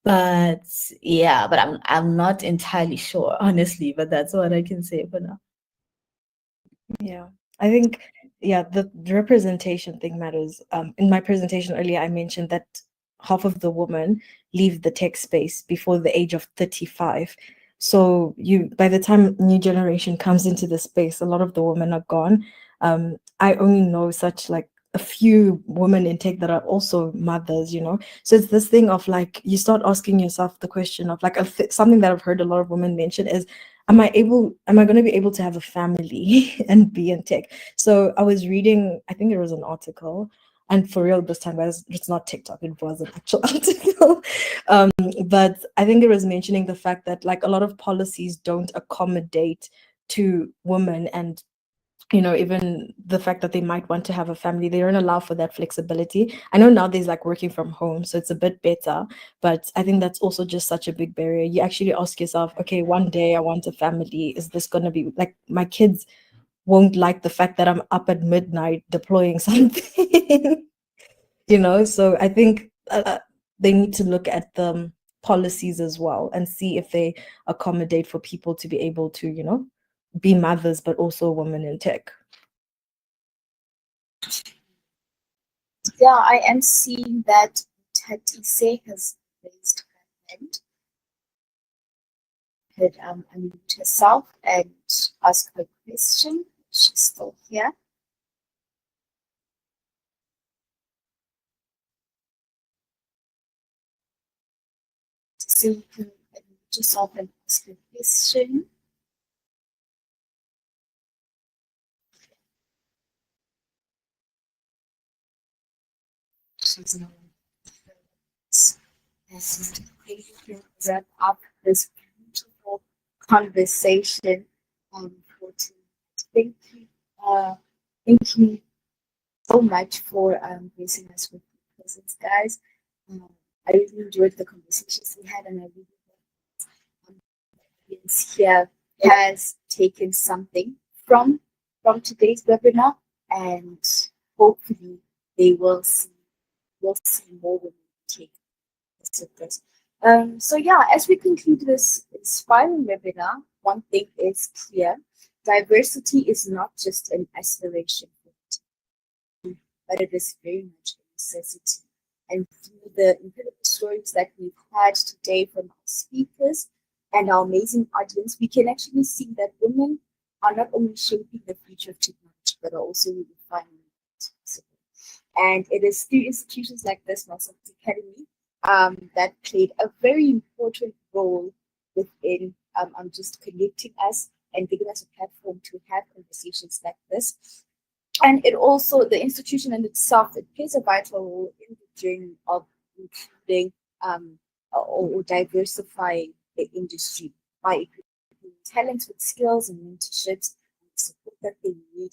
But yeah, but I'm not entirely sure, honestly, but that's what I can say for now. Yeah, I think, yeah, the representation thing matters. In my presentation earlier, I mentioned that half of the women leave the tech space before the age of 35. So by the time new generation comes into the space, a lot of the women are gone. I only know such like a few women in tech that are also mothers. So it's this thing of like, you start asking yourself the question of like, something that I've heard a lot of women mention is, am I going to be able to have a family and be in tech? So I was reading, I think it was an article, and for real this time, guys, it's not TikTok, it was an actual article. But I think it was mentioning the fact that like a lot of policies don't accommodate to women, and even the fact that they might want to have a family, they don't allow for that flexibility. I know now there's like working from home, so it's a bit better, but I think that's also just such a big barrier. You actually ask yourself, okay, one day I want a family. Is this going to be like, my kids won't like the fact that I'm up at midnight deploying something, So I think they need to look at the policies as well and see if they accommodate for people to be able to, be mothers, but also women in tech. Yeah, I am seeing that Tatise has raised her hand. Could unmute herself and ask her question. She's still here. So you can unmute yourself and ask her question. She's not. And we can wrap up this beautiful conversation for tonight. Thank you so much for gracing us with your presence, guys. I really enjoyed the conversations we had, and I really hope the audience here has taken something from today's webinar, and hopefully they will see more women take this approach. So yeah, as we conclude this inspiring webinar, one thing is clear: diversity is not just an aspiration, but it is very much a necessity. And through the incredible stories that we've had today from our speakers and our amazing audience, we can actually see that women are not only shaping the future of technology, but are also redefining it. And it is through institutions like this, Melsoft Academy, that played a very important role within just connecting us and giving us a platform to have conversations like this. And it also, the institution in itself, it plays a vital role in the journey of including or diversifying the industry by equipping talents with skills and mentorships and support that they need,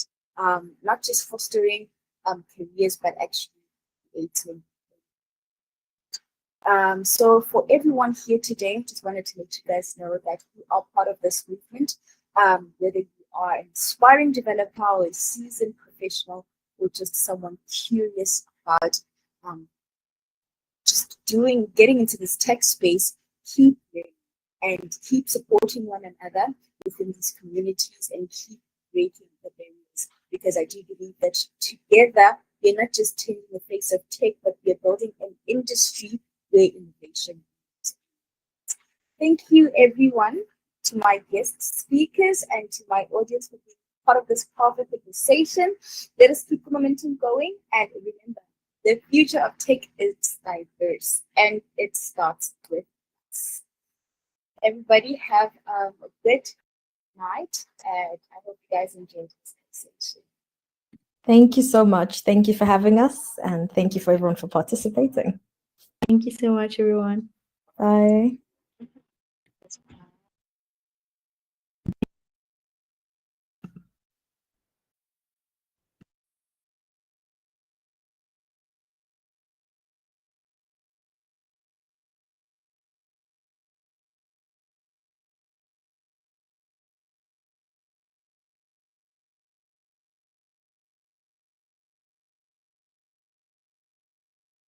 not just fostering careers, but actually creating. So for everyone here today, I just wanted to let you guys know that you are part of this movement, whether you are an aspiring developer or a seasoned professional or just someone curious about just getting into this tech space. Keep learning and keep supporting one another within these communities and keep breaking the barriers, because I do believe that together we're not just changing the face of tech, but we're building an industry where innovation is. Thank you, everyone, to my guest speakers and to my audience for being part of this powerful conversation. Let us keep the momentum going, and remember, the future of tech is diverse, and it starts with us. Everybody have a good night, and I hope you guys enjoyed this conversation. Thank you so much. Thank you for having us, and thank you for everyone for participating. Thank you so much, everyone. Bye.